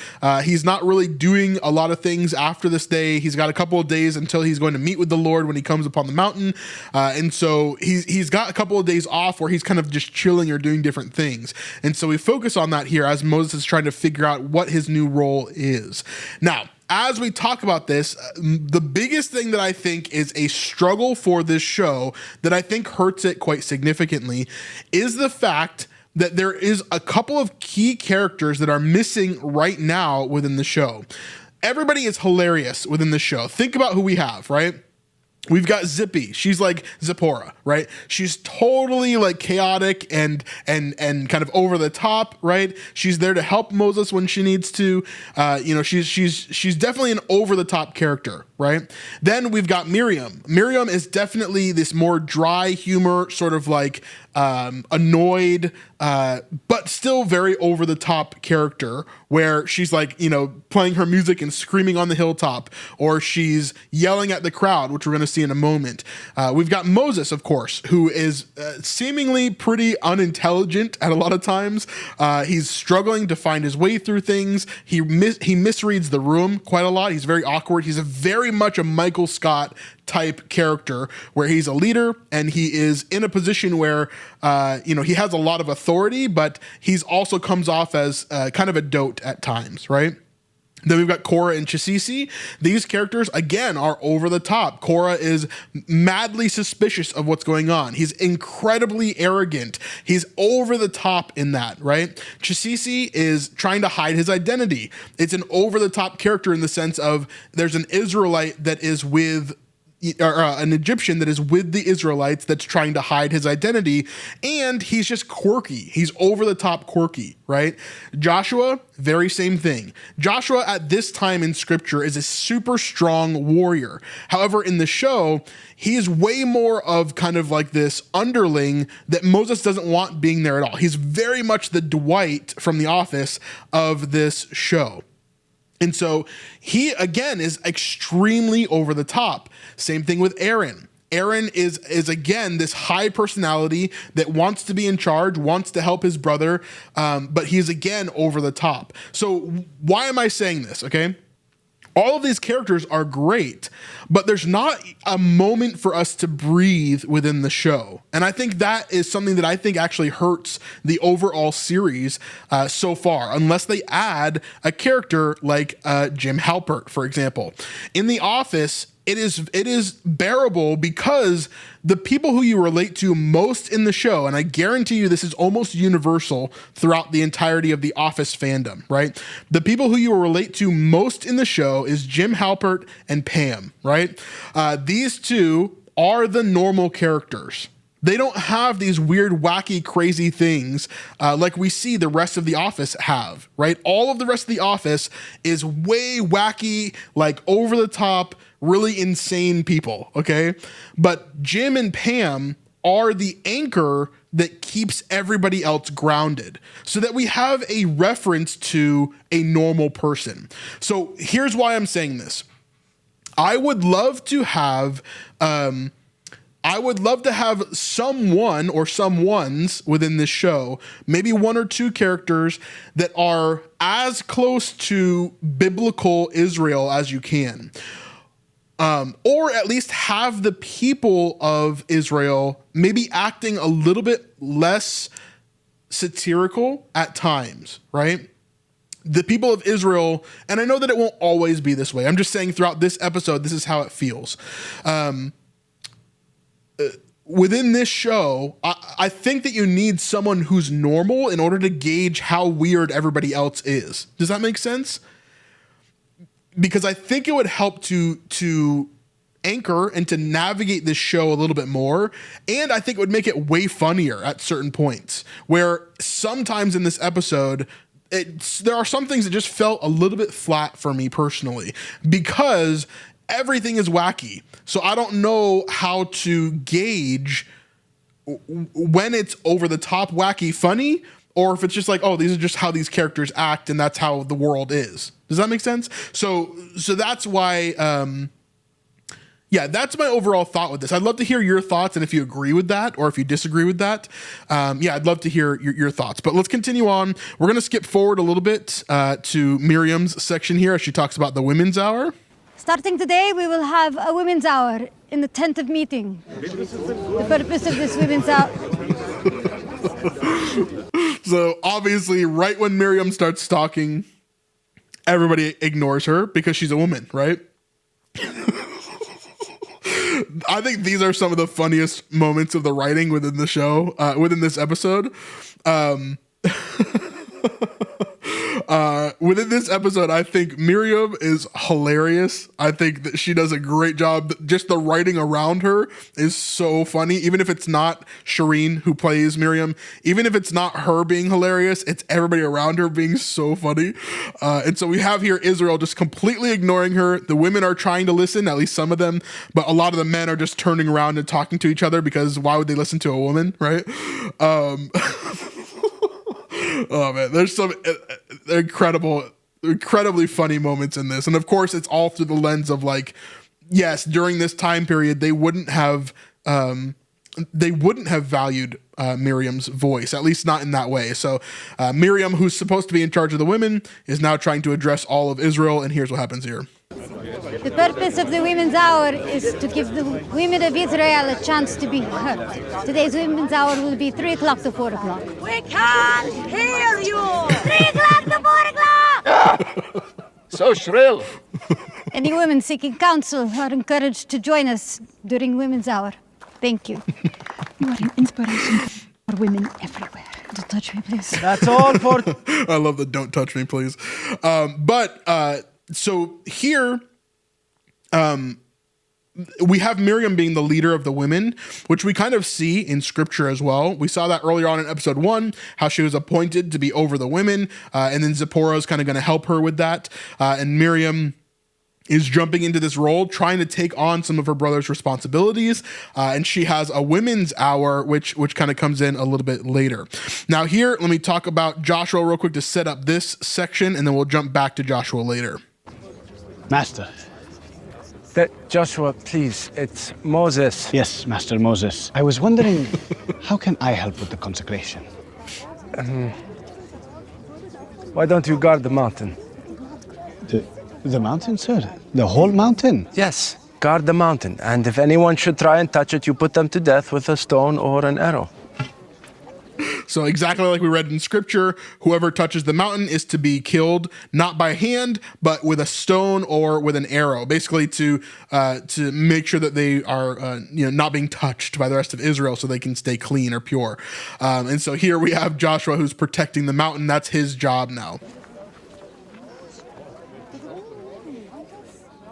He's not really doing a lot of things after this day. He's got a couple of days until he's going to meet with the Lord when he comes upon the mountain. And so he's got a couple of days off where he's kind of just chilling or doing different things. And so we focus on that here as Moses is trying to figure out what his new role is. Now, as we talk about this, the biggest thing that I think is a struggle for this show that I think hurts it quite significantly is the fact that there is a couple of key characters that are missing right now within the show. Everybody is hilarious within the show. Think about who we have, right? We've got Zippy. She's like Zipporah, right? She's totally like chaotic and kind of over the top, right? She's there to help Moses when she needs to. She's definitely an over the top character, right? Then we've got Miriam. Miriam is definitely this more dry humor, sort of like annoyed, but still very over the top character, where she's like, playing her music and screaming on the hilltop, or she's yelling at the crowd, which we're going to see in a moment. We've got Moses, of course, who is seemingly pretty unintelligent at a lot of times. He's struggling to find his way through things. He misreads the room quite a lot. He's very awkward. He's very much a Michael Scott type character, where he's a leader and he is in a position where he has a lot of authority, but he's also comes off as kind of a dote at times, right? Then we've got Korah and Chisisi. These characters, again, are over the top. Korah is madly suspicious of what's going on. He's incredibly arrogant. He's over the top in that, right? Chisisi is trying to hide his identity. It's an over the top character in the sense of there's an Israelite that is with an Egyptian that is with the Israelites that's trying to hide his identity, and he's just quirky. He's over the top quirky, right? Joshua, very same thing. Joshua at this time in scripture is a super strong warrior. However, in the show, he is way more of kind of like this underling that Moses doesn't want being there at all. He's very much the Dwight from The Office of this show. And so he, again, is extremely over the top. Same thing with Aaron. Aaron is again, this high personality that wants to be in charge, wants to help his brother, but he's, again, over the top. So why am I saying this, okay? All of these characters are great, but there's not a moment for us to breathe within the show. And I think that is something that I think actually hurts the overall series so far, unless they add a character like Jim Halpert, for example. In The Office, it is bearable because the people who you relate to most in the show, and I guarantee you this is almost universal throughout the entirety of the Office fandom, right? The people who you will relate to most in the show is Jim Halpert and Pam, right? These two are the normal characters. They don't have these weird, wacky, crazy things like we see the rest of The Office have, right? All of the rest of The Office is way wacky, like over the top, really insane people, okay? But Jim and Pam are the anchor that keeps everybody else grounded so that we have a reference to a normal person. So here's why I'm saying this. I would love to have someone or someones within this show, maybe one or two characters that are as close to biblical Israel as you can. Or at least have the people of Israel maybe acting a little bit less satirical at times, right? The people of Israel, and I know that it won't always be this way. I'm just saying throughout this episode, this is how it feels. Within this show, I think that you need someone who's normal in order to gauge how weird everybody else is. Does that make sense? Because I think it would help to anchor and to navigate this show a little bit more. And I think it would make it way funnier at certain points, where sometimes in this episode, there are some things that just felt a little bit flat for me personally, because everything is wacky. So I don't know how to gauge when it's over the top, wacky, funny, or if it's just like, oh, these are just how these characters act and that's how the world is. Does that make sense? So that's why, that's my overall thought with this. I'd love to hear your thoughts and if you agree with that or if you disagree with that. I'd love to hear your thoughts. But let's continue on. We're going to skip forward a little bit to Miriam's section here as she talks about the Women's Hour. Starting today, we will have a Women's Hour in the tent of meeting. The purpose of this Women's Hour... So obviously, right when Miriam starts talking, everybody ignores her because she's a woman, right? I think these are some of the funniest moments of the writing within the show, within this episode. Within this episode, I think Miriam is hilarious. I think that she does a great job. Just the writing around her is so funny. Even if it's not Shireen who plays Miriam, even if it's not her being hilarious, it's everybody around her being so funny. And so we have here Israel just completely ignoring her. The women are trying to listen, at least some of them, but a lot of the men are just turning around and talking to each other because why would they listen to a woman, right? Oh man, there's some incredibly funny moments in this. And of course, it's all through the lens of like, yes, during this time period, they wouldn't have valued Miriam's voice, at least not in that way. So Miriam, who's supposed to be in charge of the women, is now trying to address all of Israel. And here's what happens here. The purpose of the Women's Hour is to give the women of Israel a chance to be heard. Today's Women's Hour will be 3 o'clock to 4 o'clock. We can't hear you! 3 o'clock to 4 o'clock! So shrill. Any women seeking counsel are encouraged to join us during Women's Hour. Thank you. You are an inspiration for women everywhere. Don't touch me, please. That's all for... I love the don't touch me, please. So here, we have Miriam being the leader of the women, which we kind of see in scripture as well. We saw that earlier on in episode 1, how she was appointed to be over the women, and then Zipporah is kind of going to help her with that. And Miriam is jumping into this role, trying to take on some of her brother's responsibilities. And she has a women's hour, which kind of comes in a little bit later. Now here, let me talk about Joshua real quick to set up this section, and then we'll jump back to Joshua later. Master. Joshua, please, it's Moses. Yes, Master Moses. I was wondering, how can I help with the consecration? Why don't you guard the mountain? The mountain, sir? The whole mountain? Yes, guard the mountain. And if anyone should try and touch it, you put them to death with a stone or an arrow. So exactly like we read in scripture, whoever touches the mountain is to be killed, not by hand, but with a stone or with an arrow, basically to make sure that they are not being touched by the rest of Israel so they can stay clean or pure. And so here we have Joshua who's protecting the mountain. That's his job now.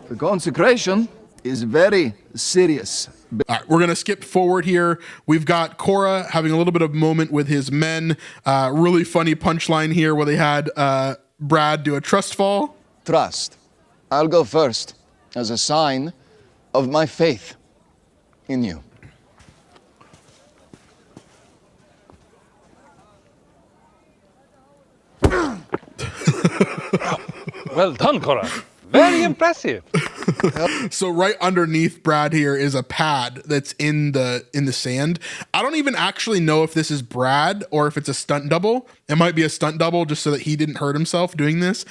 The consecration is very serious. All right, we're going to skip forward here. We've got Korah having a little bit of moment with his men. Really funny punchline here where they had Brad do a trust fall. Trust. I'll go first as a sign of my faith in you. Well done, Cora. Very impressive. So right underneath Brad here is a pad that's in the sand. I don't even actually know if this is Brad or if it's a stunt double. It might be a stunt double just so that he didn't hurt himself doing this.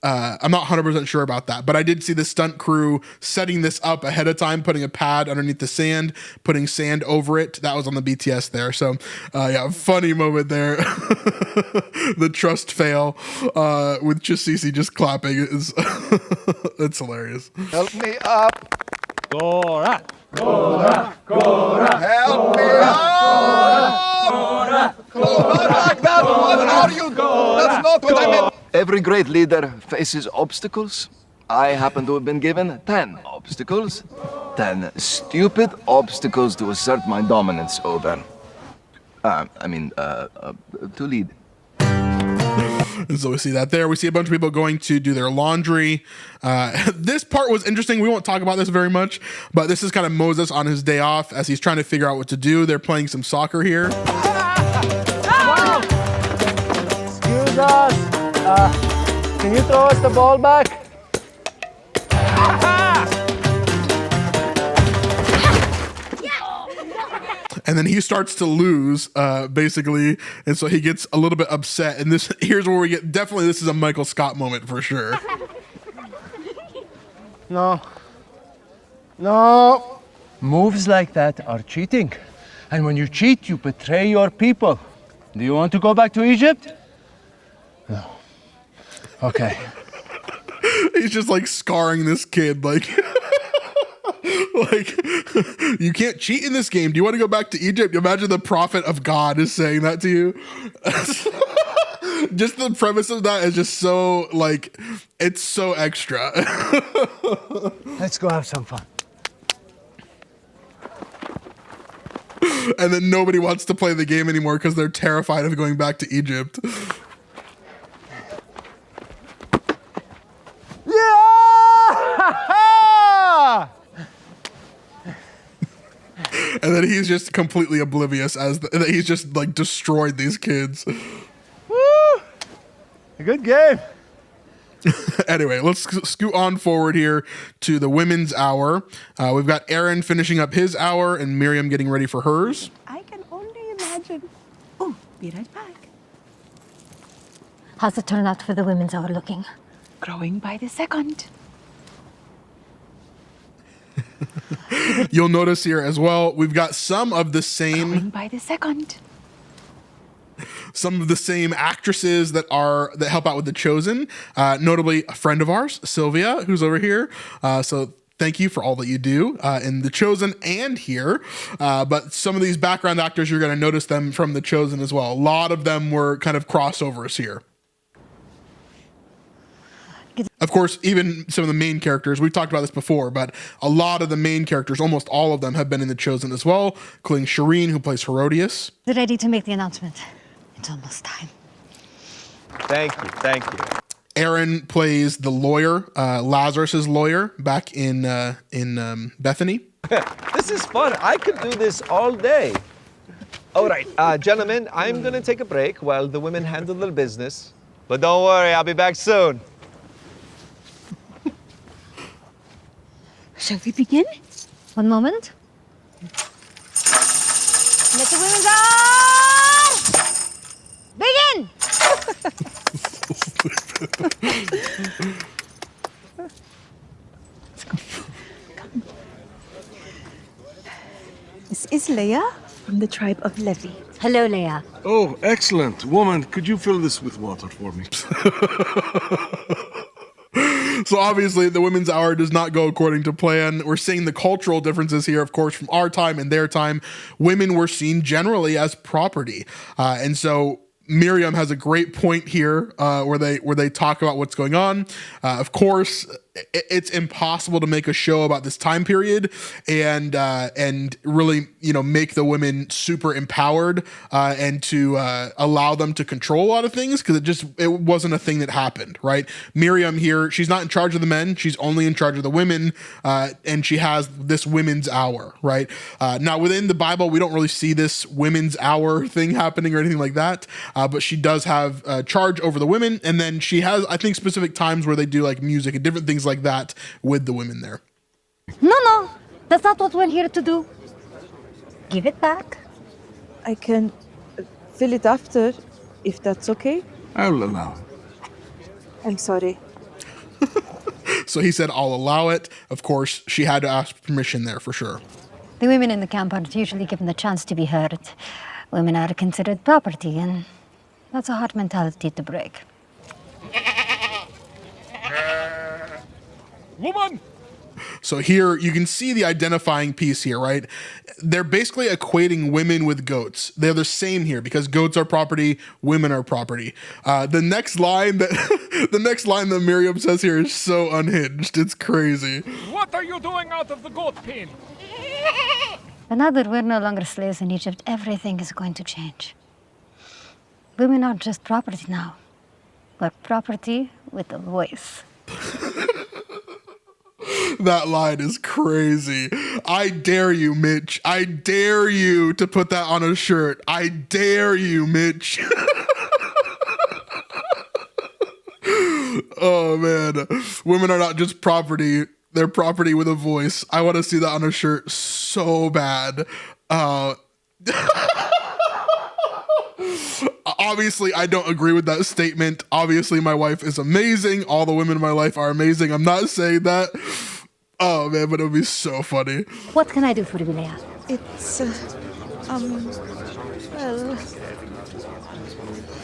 I'm not 100% sure about that, but I did see the stunt crew setting this up ahead of time, putting a pad underneath the sand, putting sand over it. That was on the BTS there. So yeah, funny moment there. The trust fail with Chasisi just clapping is it's hilarious. Help me up. Cora. Help me up. Like that. What are you? That's not what I meant. Every great leader faces obstacles. I happen to have been given 10 obstacles. 10 stupid obstacles to assert my dominance over. To lead. And so we see that there. We see a bunch of people going to do their laundry. This part was interesting. We won't talk about this very much, but this is kind of Moses on his day off as he's trying to figure out what to do. They're playing some soccer here. Excuse us. Can you throw us the ball back? And then he starts to lose, basically, and so he gets a little bit upset. And here's where we get, definitely this is a Michael Scott moment for sure. No. Moves like that are cheating. And when you cheat, you betray your people. Do you want to go back to Egypt? No. Okay. He's just like scarring this kid, like you can't cheat in this game. Do you want to go back to Egypt? Imagine the prophet of God is saying that to you. Just the premise of that is just so like, it's so extra. Let's go have some fun. And then nobody wants to play the game anymore because they're terrified of going back to Egypt. Yeah! And then he's just completely oblivious that he's just like destroyed these kids. Woo! A good game. Anyway, let's scoot on forward here to the women's hour. We've got Aaron finishing up his hour and Miriam getting ready for hers. I can only imagine. Oh, be right back. How's the turnout for the women's hour looking? Growing by the second. You'll notice here as well, we've got some of the same... Growing by the second. Some of the same actresses that help out with The Chosen, notably a friend of ours, Sylvia, who's over here. So thank you for all that you do in The Chosen and here. But some of these background actors, you're going to notice them from The Chosen as well. A lot of them were kind of crossovers here. Of course, even some of the main characters, we've talked about this before, but a lot of the main characters, almost all of them, have been in The Chosen as well, including Shireen, who plays Herodias. Ready to make the announcement. It's almost time. Thank you. Aaron plays the lawyer, Lazarus's lawyer, back in Bethany. This is fun. I could do this all day. All right, gentlemen, I'm going to take a break while the women handle their business. But don't worry, I'll be back soon. Shall we begin? One moment. Let the women's hour begin! This is Leah from the tribe of Levi. Hello, Leah. Oh, excellent. Woman, could you fill this with water for me? So obviously the women's hour does not go according to plan. We're seeing the cultural differences here, of course, from our time and their time. Women were seen generally as property. And so Miriam has a great point here where they talk about what's going on. Of course, it's impossible to make a show about this time period and really, make the women super empowered and to allow them to control a lot of things, because it wasn't a thing that happened, right? Miriam here, she's not in charge of the men, she's only in charge of the women, and she has this women's hour, right? Now within the Bible, we don't really see this women's hour thing happening or anything like that, but she does have charge over the women, and then she has, I think, specific times where they do like music and different things like that with the women there. No, that's not what we're here to do. Give it back. I can fill it after, if that's okay. I'll allow. I'm sorry. So he said, I'll allow it. Of course, she had to ask permission there for sure. The women in the camp aren't usually given the chance to be heard. Women are considered property, and that's a hard mentality to break. Woman! So here you can see the identifying piece here, right? They're basically equating women with goats. They're the same here because goats are property, women are property. The next line that Miriam says here is so unhinged. It's crazy. What are you doing out of the goat pen? But now that we're no longer slaves in Egypt, everything is going to change. Women aren't just property now. We're property with a voice. That line is crazy. I dare you, Mitch. I dare you to put that on a shirt. I dare you, Mitch. Oh, man. Women are not just property. They're property with a voice. I want to see that on a shirt so bad. Obviously, I don't agree with that statement. Obviously, my wife is amazing. All the women in my life are amazing. I'm not saying that. Oh, man, but it would be so funny. What can I do for you, Leah? It's, well...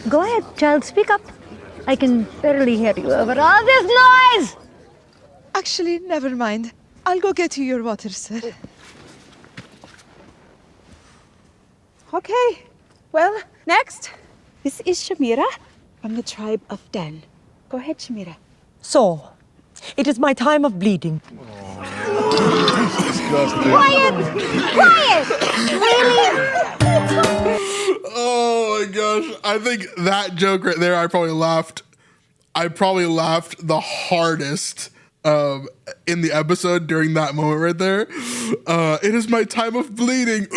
Go ahead, child, speak up. I can barely hear you over all this noise! Actually, never mind. I'll go get you your water, sir. Okay. Well, next. This is Shamira. from the tribe of Dan. Go ahead, Shamira. So, it is my time of bleeding. Quiet! Quiet! Really? Oh my gosh. I think that joke right there, I probably laughed the hardest in the episode during that moment right there. It is my time of bleeding.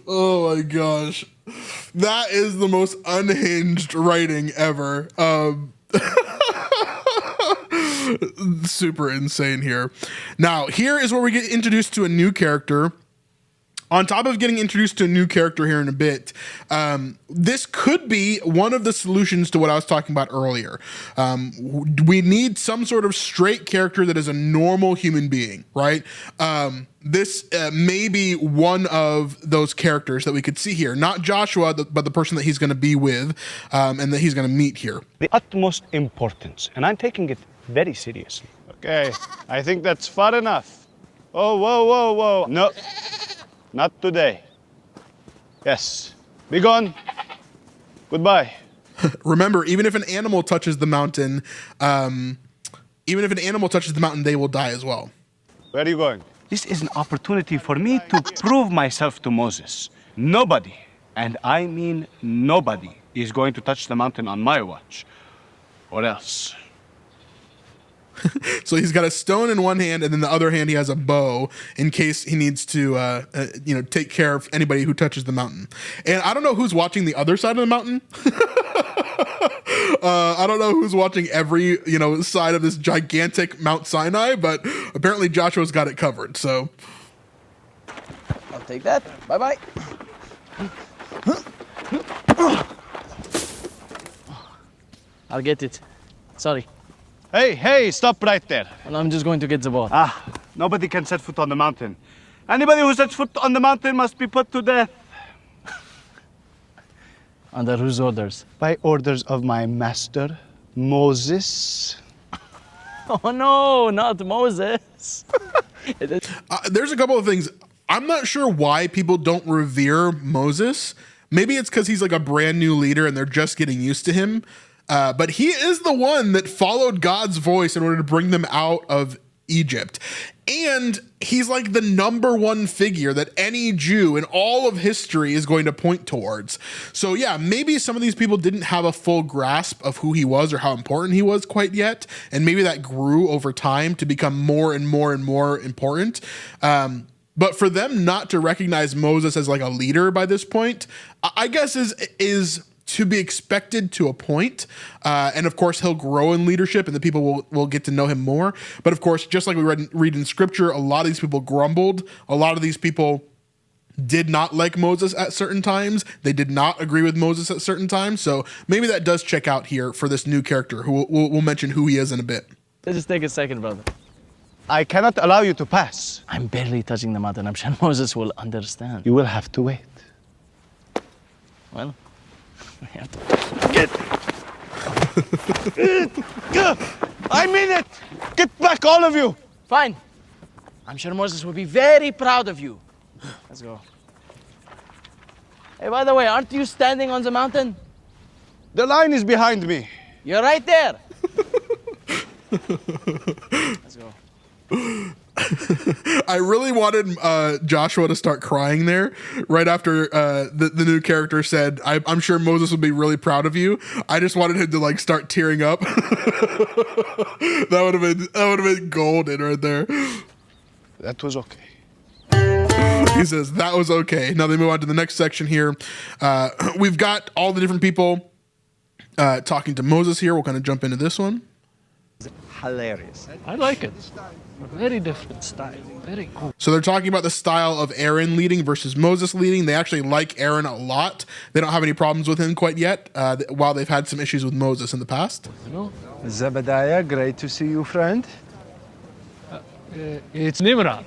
Oh my gosh. That is the most unhinged writing ever. Super insane here. Now, here is where we get introduced to a new character. On top of getting introduced to a new character here in a bit, this could be one of the solutions to what I was talking about earlier. We need some sort of straight character that is a normal human being, right? This may be one of those characters that we could see here. Not Joshua, but the person that he's going to be with and that he's going to meet here. The utmost importance, and I'm taking it very seriously. Okay, I think that's far enough. Oh, whoa, whoa, whoa. No. Not today. Yes. Be gone. Goodbye. Remember, even if an animal touches the mountain, they will die as well. Where are you going? This is an opportunity for me to prove myself to Moses. Nobody, and I mean nobody, is going to touch the mountain on my watch. Or else. So he's got a stone in one hand, and in the other hand he has a bow in case he needs to, take care of anybody who touches the mountain. And I don't know who's watching the other side of the mountain. I don't know who's watching every, side of this gigantic Mount Sinai, but apparently Joshua's got it covered. So I'll take that. Bye-bye. I'll get it. Sorry. Hey, stop right there. And I'm just going to get the boat. Nobody can set foot on the mountain. Anybody who sets foot on the mountain must be put to death. Under whose orders? By orders of my master, Moses. Oh no, not Moses. There's a couple of things. I'm not sure why people don't revere Moses. Maybe it's because he's like a brand new leader and they're just getting used to him. But he is the one that followed God's voice in order to bring them out of Egypt. And he's like the number one figure that any Jew in all of history is going to point towards. So yeah, maybe some of these people didn't have a full grasp of who he was or how important he was quite yet. And maybe that grew over time to become more and more and more important. But for them not to recognize Moses as like a leader by this point, I guess is to be expected to a point. And of course, he'll grow in leadership and the people will get to know him more. But of course, just like we read in scripture, a lot of these people grumbled. A lot of these people did not like Moses at certain times. They did not agree with Moses at certain times. So maybe that does check out here for this new character who we'll mention who he is in a bit. Just take a second, brother. I cannot allow you to pass. I'm barely touching the mountain. I'm sure Moses will understand. You will have to wait. Well, we have to. Get! I mean it! Get back, all of you! Fine. I'm sure Moses will be very proud of you. Let's go. Hey, by the way, aren't you standing on the mountain? The line is behind me. You're right there. Let's go. I really wanted Joshua to start crying there right after the new character said, I'm sure Moses would be really proud of you. I just wanted him to like start tearing up. That would have been golden right there. That was okay. He says that was okay. Now they move on to the next section here. We've got all the different people talking to Moses here. We'll kind of jump into this one. Hilarious. I like it. A very different style. Very cool. So they're talking about the style of Aaron leading versus Moses leading. They actually like Aaron a lot. They don't have any problems with him quite yet, while they've had some issues with Moses in the past. Zebediah, great to see you, friend. It's Nimrod.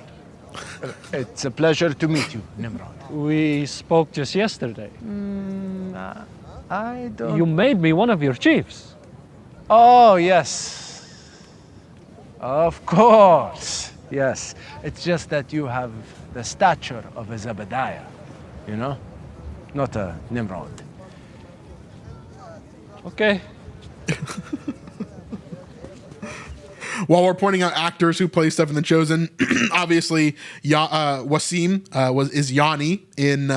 It's a pleasure to meet you, Nimrod. We spoke just yesterday. I don't... You made me one of your chiefs. Oh, yes. Of course. Yes. It's just that you have the stature of a Zebediah, you know? Not a Nimrod. Okay. While we're pointing out actors who play stuff in The Chosen, obviously Wasim is Yanni. In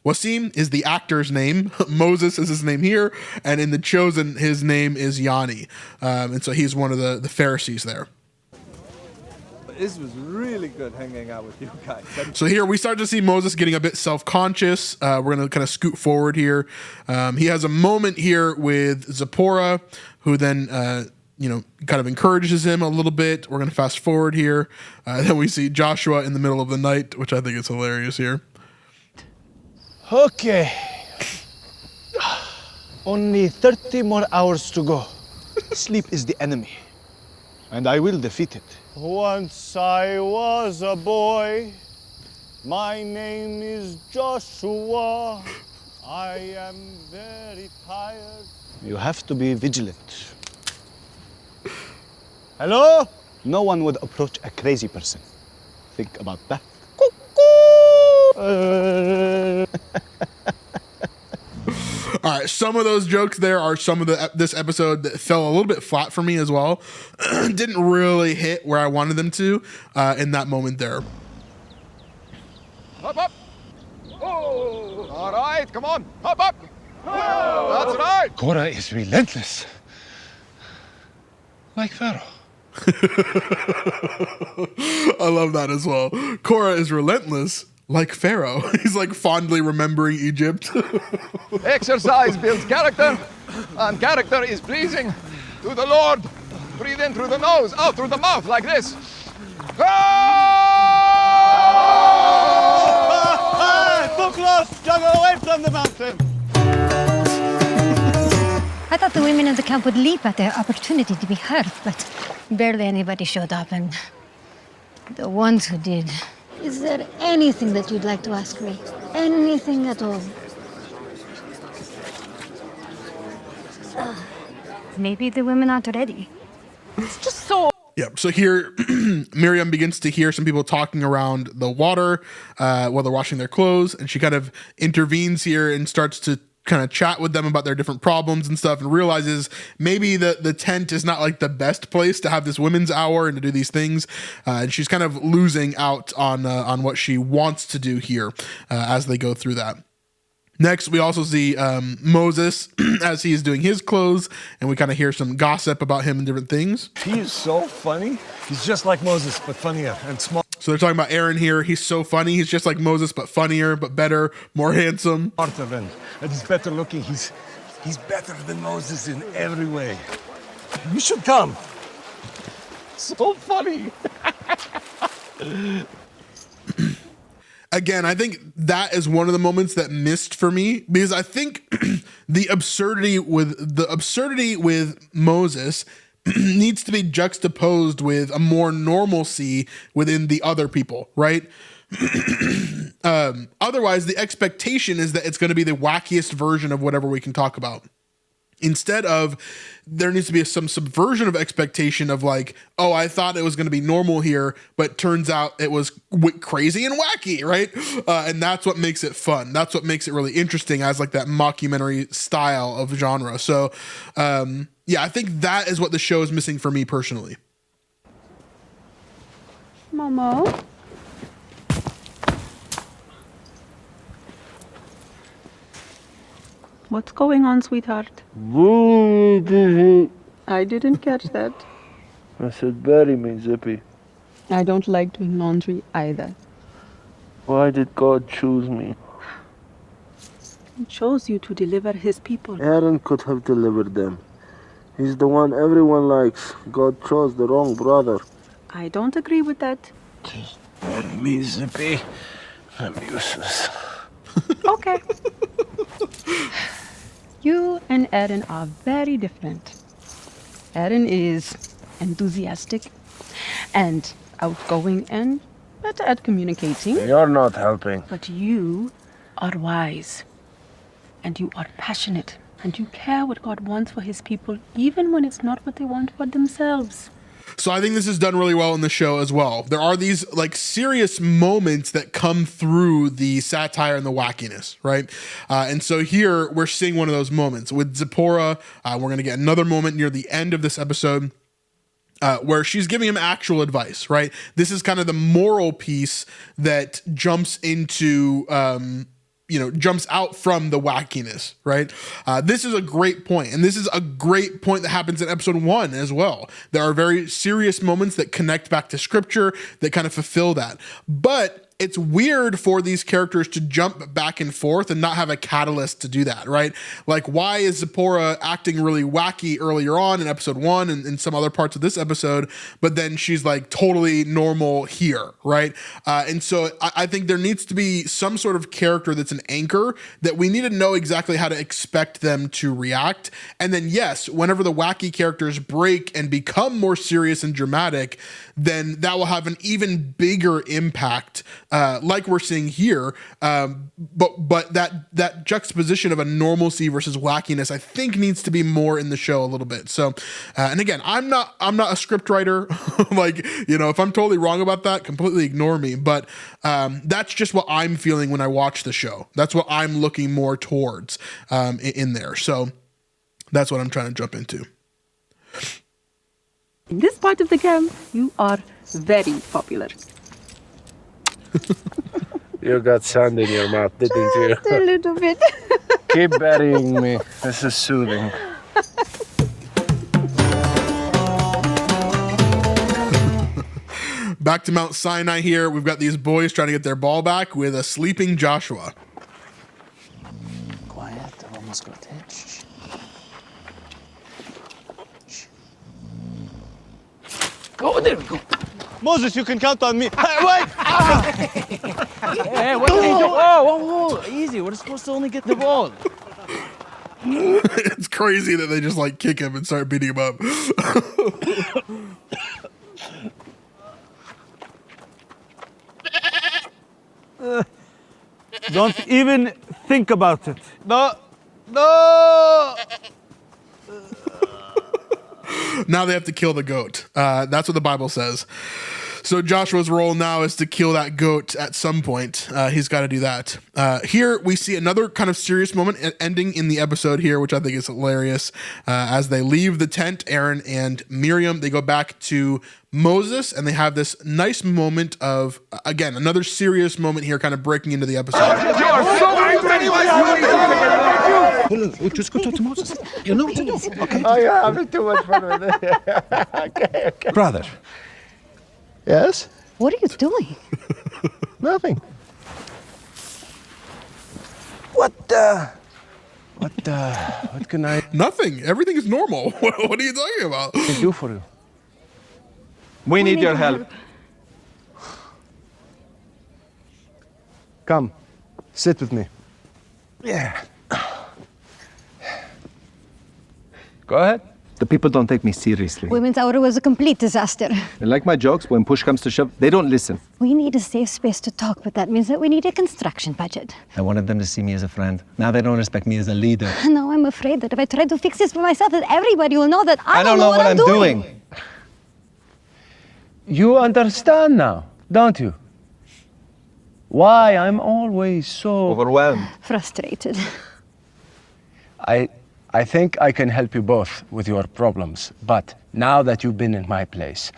Wasim is the actor's name. Moses is his name here. And in The Chosen, his name is Yanni. And so he's one of the Pharisees there. This was really good hanging out with you guys. So here we start to see Moses getting a bit self-conscious. We're going to kind of scoot forward here. He has a moment here with Zipporah, who then kind of encourages him a little bit. We're going to fast forward here. Then we see Joshua in the middle of the night, which I think is hilarious here. Okay. Only 30 more hours to go. Sleep is the enemy, and I will defeat it. Once I was a boy. My name is Joshua. I am very tired. You have to be vigilant. Hello? No one would approach a crazy person. Think about that. All right, some of those jokes there are some of this episode that fell a little bit flat for me as well. Didn't really hit where I wanted them to in that moment there. Up, up. Oh, all right, come on, up, up. That's right. Korah is relentless. Like Pharaoh. I love that as well. Korah is relentless, like Pharaoh. He's like fondly remembering Egypt. Exercise builds character, and character is pleasing to the Lord. Breathe in through the nose, out through the mouth, like this. Too close! Juggle away from the mountain! I thought the women in the camp would leap at their opportunity to be heard, but barely anybody showed up, and the ones who did. Is there anything that you'd like to ask me? Anything at all? Maybe the women aren't ready. It's just so... Yep. So here, Miriam begins to hear some people talking around the water while they're washing their clothes, and she kind of intervenes here and starts to kind of chat with them about their different problems and stuff, and realizes maybe the tent is not like the best place to have this women's hour and to do these things. And she's kind of losing out on what she wants to do here as they go through that. Next, we also see Moses as he is doing his clothes, and we kind of hear some gossip about him and different things. He is so funny. He's just like Moses, but funnier and smarter. So they're talking about Aaron here. He's so funny. He's just like Moses, but funnier, but better, more handsome. And he's better looking. He's better than Moses in every way. You should come. So funny. Again, I think that is one of the moments that missed for me, because I think the absurdity with Moses needs to be juxtaposed with a more normalcy within the other people, right? Otherwise, the expectation is that it's going to be the wackiest version of whatever we can talk about. Instead of, there needs to be some subversion of expectation of like, oh, I thought it was going to be normal here, but turns out it was crazy and wacky, right? And that's what makes it fun. That's what makes it really interesting as like that mockumentary style of genre. So, yeah, I think that is what the show is missing for me personally. Momo? What's going on, sweetheart? I didn't catch that. I said, bury me, Zippy. I don't like doing laundry either. Why did God choose me? He chose you to deliver his people. Aaron could have delivered them. He's the one everyone likes. God chose the wrong brother. I don't agree with that. Bury me, Zippy. I'm useless. Okay. You and Aaron are very different. Aaron is enthusiastic and outgoing and better at communicating. You're not helping. But you are wise. And you are passionate. And you care what God wants for his people, even when it's not what they want for themselves. So I think this is done really well in the show as well. There are these like serious moments that come through the satire and the wackiness, right? And so here we're seeing one of those moments with Zipporah. We're going to get another moment near the end of this episode where she's giving him actual advice, right? This is kind of the moral piece that jumps into, jumps out from the wackiness, right? This is a great point. And this is a great point that happens in episode 1 as well. There are very serious moments that connect back to scripture that kind of fulfill that. But it's weird for these characters to jump back and forth and not have a catalyst to do that, right? Like, why is Zipporah acting really wacky earlier on in episode 1 and in some other parts of this episode, but then she's like totally normal here, right? And so I think there needs to be some sort of character that's an anchor that we need to know exactly how to expect them to react. And then, yes, whenever the wacky characters break and become more serious and dramatic, then that will have an even bigger impact, like we're seeing here. But that juxtaposition of a normalcy versus wackiness, I think, needs to be more in the show a little bit. So, and again, I'm not a script writer. Like, if I'm totally wrong about that, completely ignore me. But that's just what I'm feeling when I watch the show. That's what I'm looking more towards in there. So that's what I'm trying to jump into. In this part of the camp, you are very popular. You got sand in your mouth, didn't you? Just a little bit. Keep burying me. This is soothing. Back to Mount Sinai here. We've got these boys trying to get their ball back with a sleeping Joshua. Quiet, I've almost got it. Shh. Shh. Oh, there we go. Moses, you can count on me. Wait! Hey, what are you doing? Oh, easy. We're supposed to only get the ball. It's crazy that they just like kick him and start beating him up. Don't even think about it. No! Now they have to kill the goat. That's what the Bible says. So Joshua's role now is to kill that goat at some point. He's got to do that. Here we see another kind of serious moment ending in the episode here, which I think is hilarious. As they leave the tent, Aaron and Miriam, they go back to Moses and they have this nice moment of, again, another serious moment here kind of breaking into the episode. You are so angry! Just go talk to Moses. You know what to do, okay? Oh, you're having too much fun with it. Okay. Brother. Yes? What are you doing? Nothing. What can I Nothing. Everything is normal. What are you talking about? do for you? We need your help. Come, sit with me. Yeah. Go ahead. The people don't take me seriously. Women's Hour was a complete disaster. They like my jokes. When push comes to shove, they don't listen. We need a safe space to talk, but that means that we need a construction budget. I wanted them to see me as a friend. Now they don't respect me as a leader. Now I'm afraid that if I try to fix this for myself, that everybody will know that I don't know what I'm doing. You understand now, don't you? Why I'm always so overwhelmed. Frustrated. I think I can help you both with your problems, but now that you've been in my place,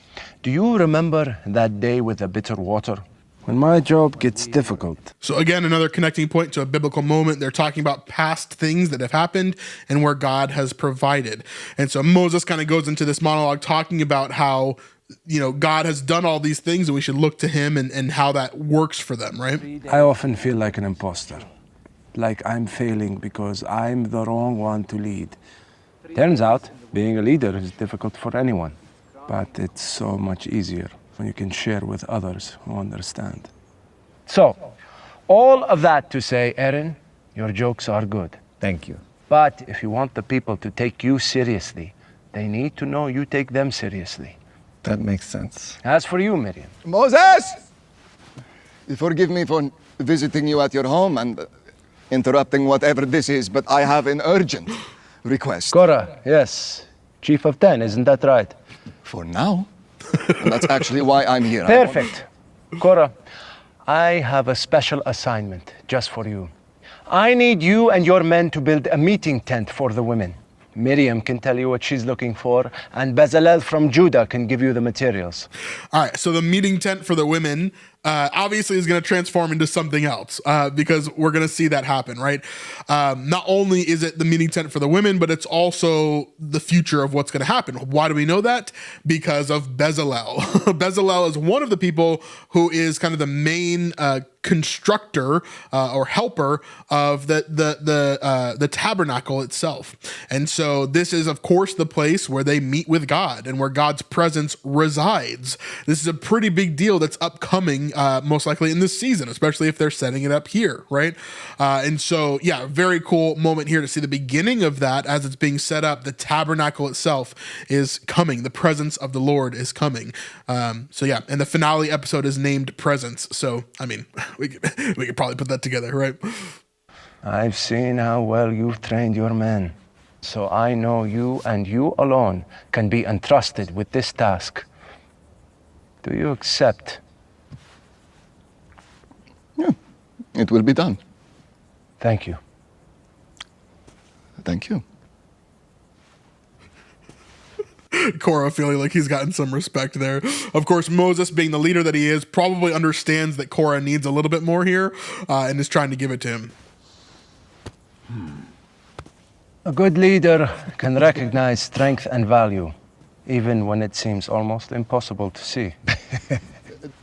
do you remember that day with the bitter water? When my job gets difficult. So again, another connecting point to a biblical moment. They're talking about past things that have happened and where God has provided. And so Moses kind of goes into this monologue talking about how, God has done all these things and we should look to him and how that works for them, right? I often feel like an imposter. Like I'm failing because I'm the wrong one to lead. Turns out, being a leader is difficult for anyone. But it's so much easier when you can share with others who understand. So, all of that to say, Aaron, your jokes are good. Thank you. But if you want the people to take you seriously, they need to know you take them seriously. That makes sense. As for you, Miriam. Moses! Forgive me for visiting you at your home and interrupting whatever this is, but I have an urgent request. Cora, yes. Chief of 10, isn't that right? For now. And that's actually why I'm here. Perfect. Cora, I have a special assignment just for you. I need you and your men to build a meeting tent for the women. Miriam can tell you what she's looking for, and Bezalel from Judah can give you the materials. All right, so the meeting tent for the women obviously is going to transform into something else because we're going to see that happen, right? Not only is it the meeting tent for the women, but it's also the future of what's going to happen. Why do we know that? Because of Bezalel. Bezalel is one of the people who is kind of the main constructor or helper of the tabernacle itself. And so this is, of course, the place where they meet with God and where God's presence resides. This is a pretty big deal that's upcoming, most likely in this season, especially if they're setting it up here, right? And so, yeah, very cool moment here to see the beginning of that as it's being set up. The tabernacle itself is coming. The presence of the Lord is coming. So yeah, and the finale episode is named Presence. So, I mean, we could probably put that together, right? I've seen how well you've trained your men. So I know you and you alone can be entrusted with this task. Do you accept? Yeah, it will be done. Thank you. Thank you. Korah feeling like he's gotten some respect there. Of course, Moses, being the leader that he is, probably understands that Korah needs a little bit more here and is trying to give it to him. A good leader can recognize strength and value, even when it seems almost impossible to see.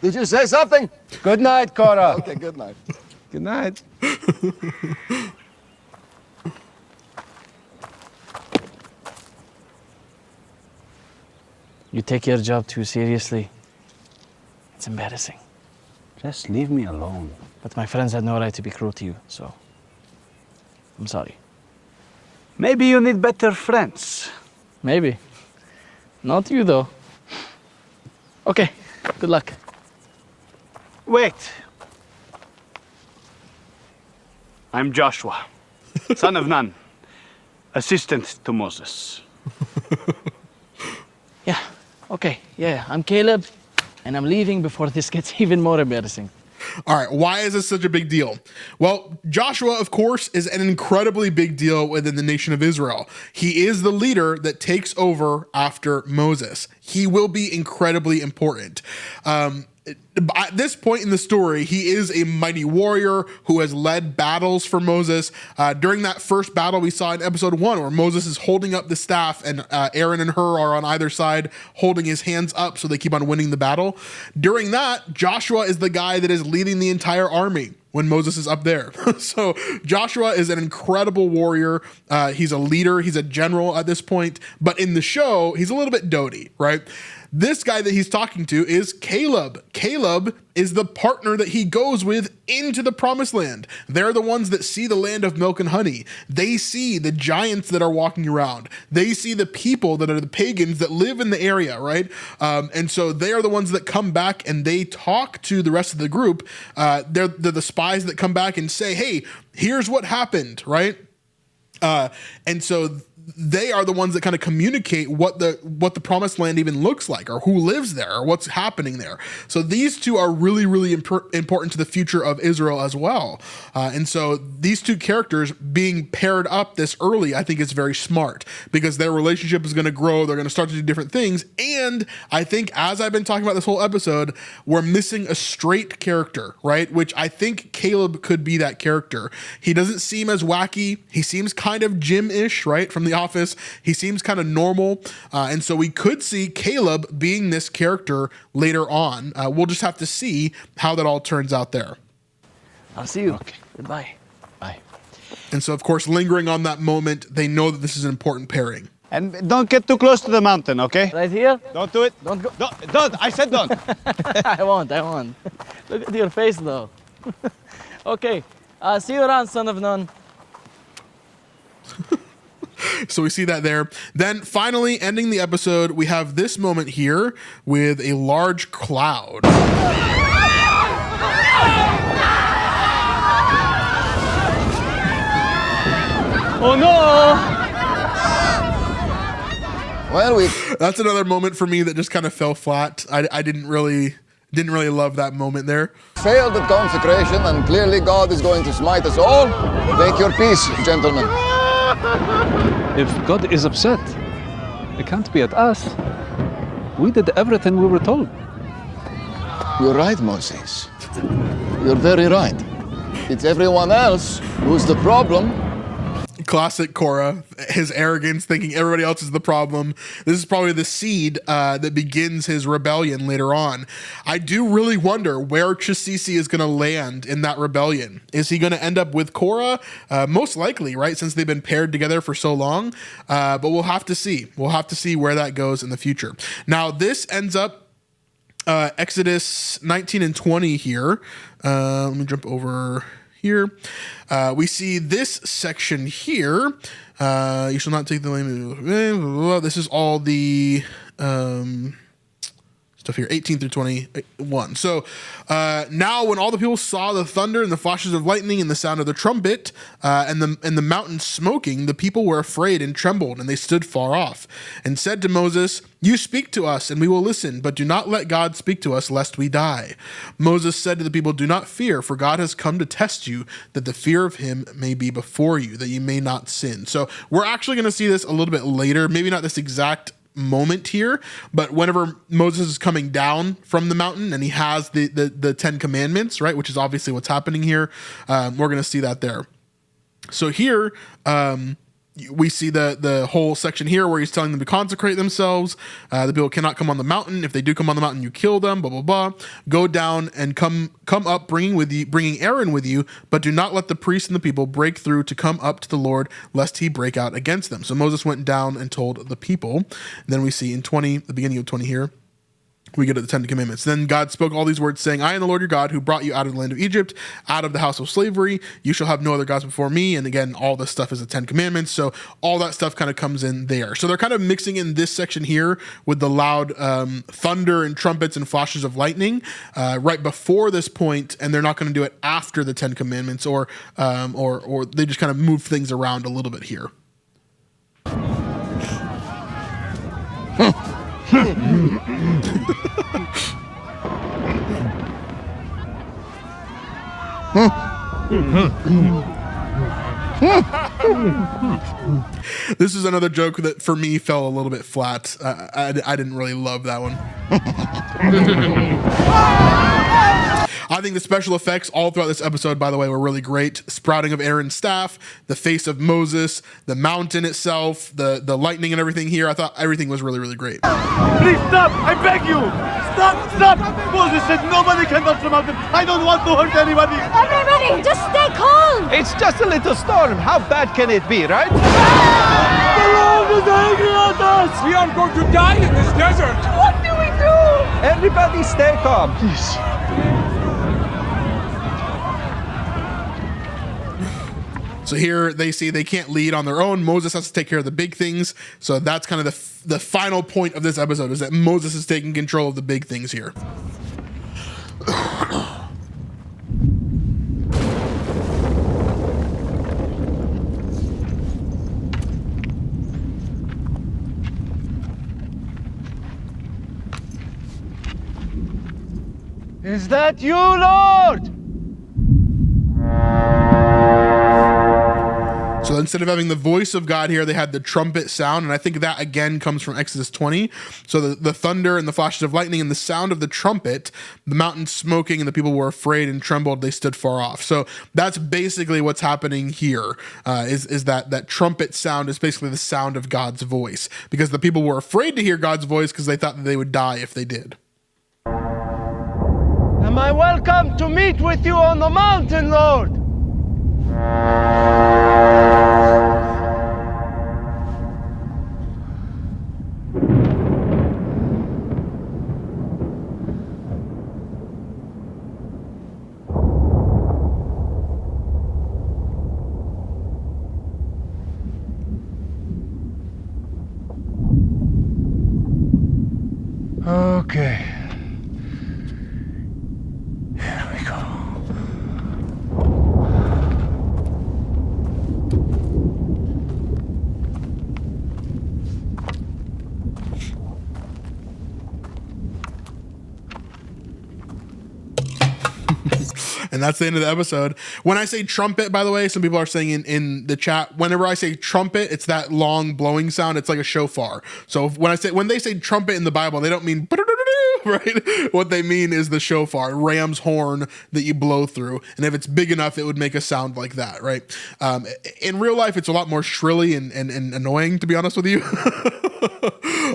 Did you say something? Good night, Korah. Okay, good night. Good night. You take your job too seriously. It's embarrassing. Just leave me alone. But my friends had no right to be cruel to you, so I'm sorry. Maybe you need better friends. Maybe. Not you, though. Okay, good luck. Wait. I'm Joshua, son of Nun, assistant to Moses. Yeah, okay, yeah, I'm Caleb, and I'm leaving before this gets even more embarrassing. All right, why is this such a big deal? Well, Joshua, of course, is an incredibly big deal within the nation of Israel. He is the leader that takes over after Moses. He will be incredibly important. At this point in the story, he is a mighty warrior who has led battles for Moses. During that first battle we saw in episode 1, where Moses is holding up the staff and Aaron and Hur are on either side holding his hands up so they keep on winning the battle. During that, Joshua is the guy that is leading the entire army when Moses is up there. So Joshua is an incredible warrior. He's a leader. He's a general at this point. But in the show, he's a little bit doty, right? This guy that he's talking to is Caleb. Caleb is the partner that he goes with into the promised land. They're the ones that see the land of milk and honey. They see the giants that are walking around. They see the people that are the pagans that live in the area, right? And so they are the ones that come back and they talk to the rest of the group. They're the spies that come back and say, hey, here's what happened, right? And so they are the ones that kind of communicate what the promised land even looks like, or who lives there, or what's happening there. So these two are really, really important to the future of Israel as well. And so these two characters being paired up this early, I think is very smart, because their relationship is going to grow. They're going to start to do different things. And I think, as I've been talking about this whole episode, we're missing a straight character, right? Which I think Caleb could be that character. He doesn't seem as wacky. He seems kind of Jim-ish, right? From The Office. He seems kind of normal. And so we could see Caleb being this character later on. We'll just have to see how that all turns out there. I'll see you. Okay. Goodbye. Bye. And so, of course, lingering on that moment, they know that this is an important pairing. And don't get too close to the mountain, okay? Right here? Don't do it. Don't go. Don't. I said don't. I won't. Look at your face, though. Okay. See you around, son of Nun. So we see that there. Then finally, ending the episode, we have this moment here with a large cloud. Oh no! Well, that's another moment for me that just kind of fell flat. I didn't really love that moment there. Failed at consecration, and clearly God is going to smite us all. Make your peace, gentlemen. If God is upset, it can't be at us. We did everything we were told. You're right, Moses. You're very right. It's everyone else who's the problem. Classic Korah, his arrogance, thinking everybody else is the problem. This is probably the seed that begins his rebellion later on. I do really wonder where Chisisi is going to land in that rebellion. Is he going to end up with Korah? Most likely, right? Since they've been paired together for so long. But we'll have to see. We'll have to see where that goes in the future. Now, this ends up Exodus 19 and 20 here. Let me jump over here. We see this section here. You shall not take the land. This is all the stuff here, 18 through 21. So now when all the people saw the thunder and the flashes of lightning and the sound of the trumpet and the mountain smoking, the people were afraid and trembled, and they stood far off and said to Moses, "You speak to us and we will listen, but do not let God speak to us lest we die." Moses said to the people, "Do not fear, for God has come to test you, that the fear of him may be before you, that you may not sin." So we're actually going to see this a little bit later, maybe not this exact moment here, but whenever Moses is coming down from the mountain and he has the 10 commandments, right, which is obviously what's happening here, we're going to see that there. So here we see the whole section here where he's telling them to consecrate themselves. The people cannot come on the mountain. If they do come on the mountain, you kill them, blah, blah, blah. Go down and come up, bringing Aaron with you, but do not let the priests and the people break through to come up to the Lord, lest he break out against them. So Moses went down and told the people. And then we see in 20, the beginning of 20 here, we get to the 10 commandments. Then God spoke all these words, saying, "I am the Lord your God, who brought you out of the land of Egypt, out of the house of slavery. You shall have no other gods before me." And again, all this stuff is the 10 commandments. So all that stuff kind of comes in there. So they're kind of mixing in this section here with the loud thunder and trumpets and flashes of lightning right before this point, and they're not going to do it after the 10 commandments, or they just kind of move things around a little bit here. This is another joke that for me fell a little bit flat. I didn't really love that one. I think the special effects all throughout this episode, by the way, were really great. Sprouting of Aaron's staff, the face of Moses, the mountain itself, the lightning and everything here. I thought everything was really, really great. Please stop! I beg you! Stop! Moses said nobody can touch the mountain. I don't want to hurt anybody. Everybody, just stay calm. It's just a little storm. How bad can it be, right? The Lord is angry at us. We are going to die in this desert. What do we do? Everybody stay calm. Please. So here they see they can't lead on their own. Moses has to take care of the big things. So that's kind of the final point of this episode, is that Moses is taking control of the big things here. Is that you, Lord? So instead of having the voice of God here, they had the trumpet sound. And I think that again comes from Exodus 20. So the thunder and the flashes of lightning and the sound of the trumpet, the mountain smoking, and the people were afraid and trembled. They stood far off. So that's basically what's happening here, is that trumpet sound is basically the sound of God's voice, because the people were afraid to hear God's voice because they thought that they would die if they did. Am I welcome to meet with you on the mountain, Lord? Okay. Here we go. And that's the end of the episode. When I say trumpet, by the way, some people are saying in the chat, whenever I say trumpet, it's that long blowing sound. It's like a shofar. So when they say trumpet in the Bible, they don't mean right? What they mean is the shofar, ram's horn that you blow through. And if it's big enough, it would make a sound like that, right? In real life, it's a lot more shrilly and annoying, to be honest with you.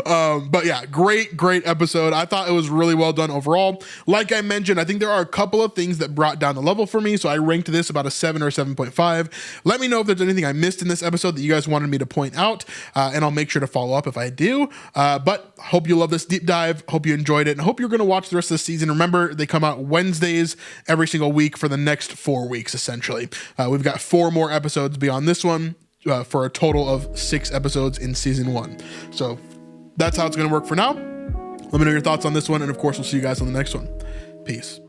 But yeah, great episode. I thought it was really well done overall. Like I mentioned, I think there are a couple of things that brought down the level for me. So I ranked this about a 7 or 7.5. Let me know if there's anything I missed in this episode that you guys wanted me to point out. And I'll make sure to follow up if I do. But hope you love this deep dive. Hope you enjoyed it. And hope you're going to watch the rest of the season. Remember, they come out Wednesdays every single week for the next 4 weeks, essentially. We've got 4 more episodes beyond this one for a total of 6 episodes in season 1. So that's how it's going to work for now. Let me know your thoughts on this one. And of course, we'll see you guys on the next one. Peace.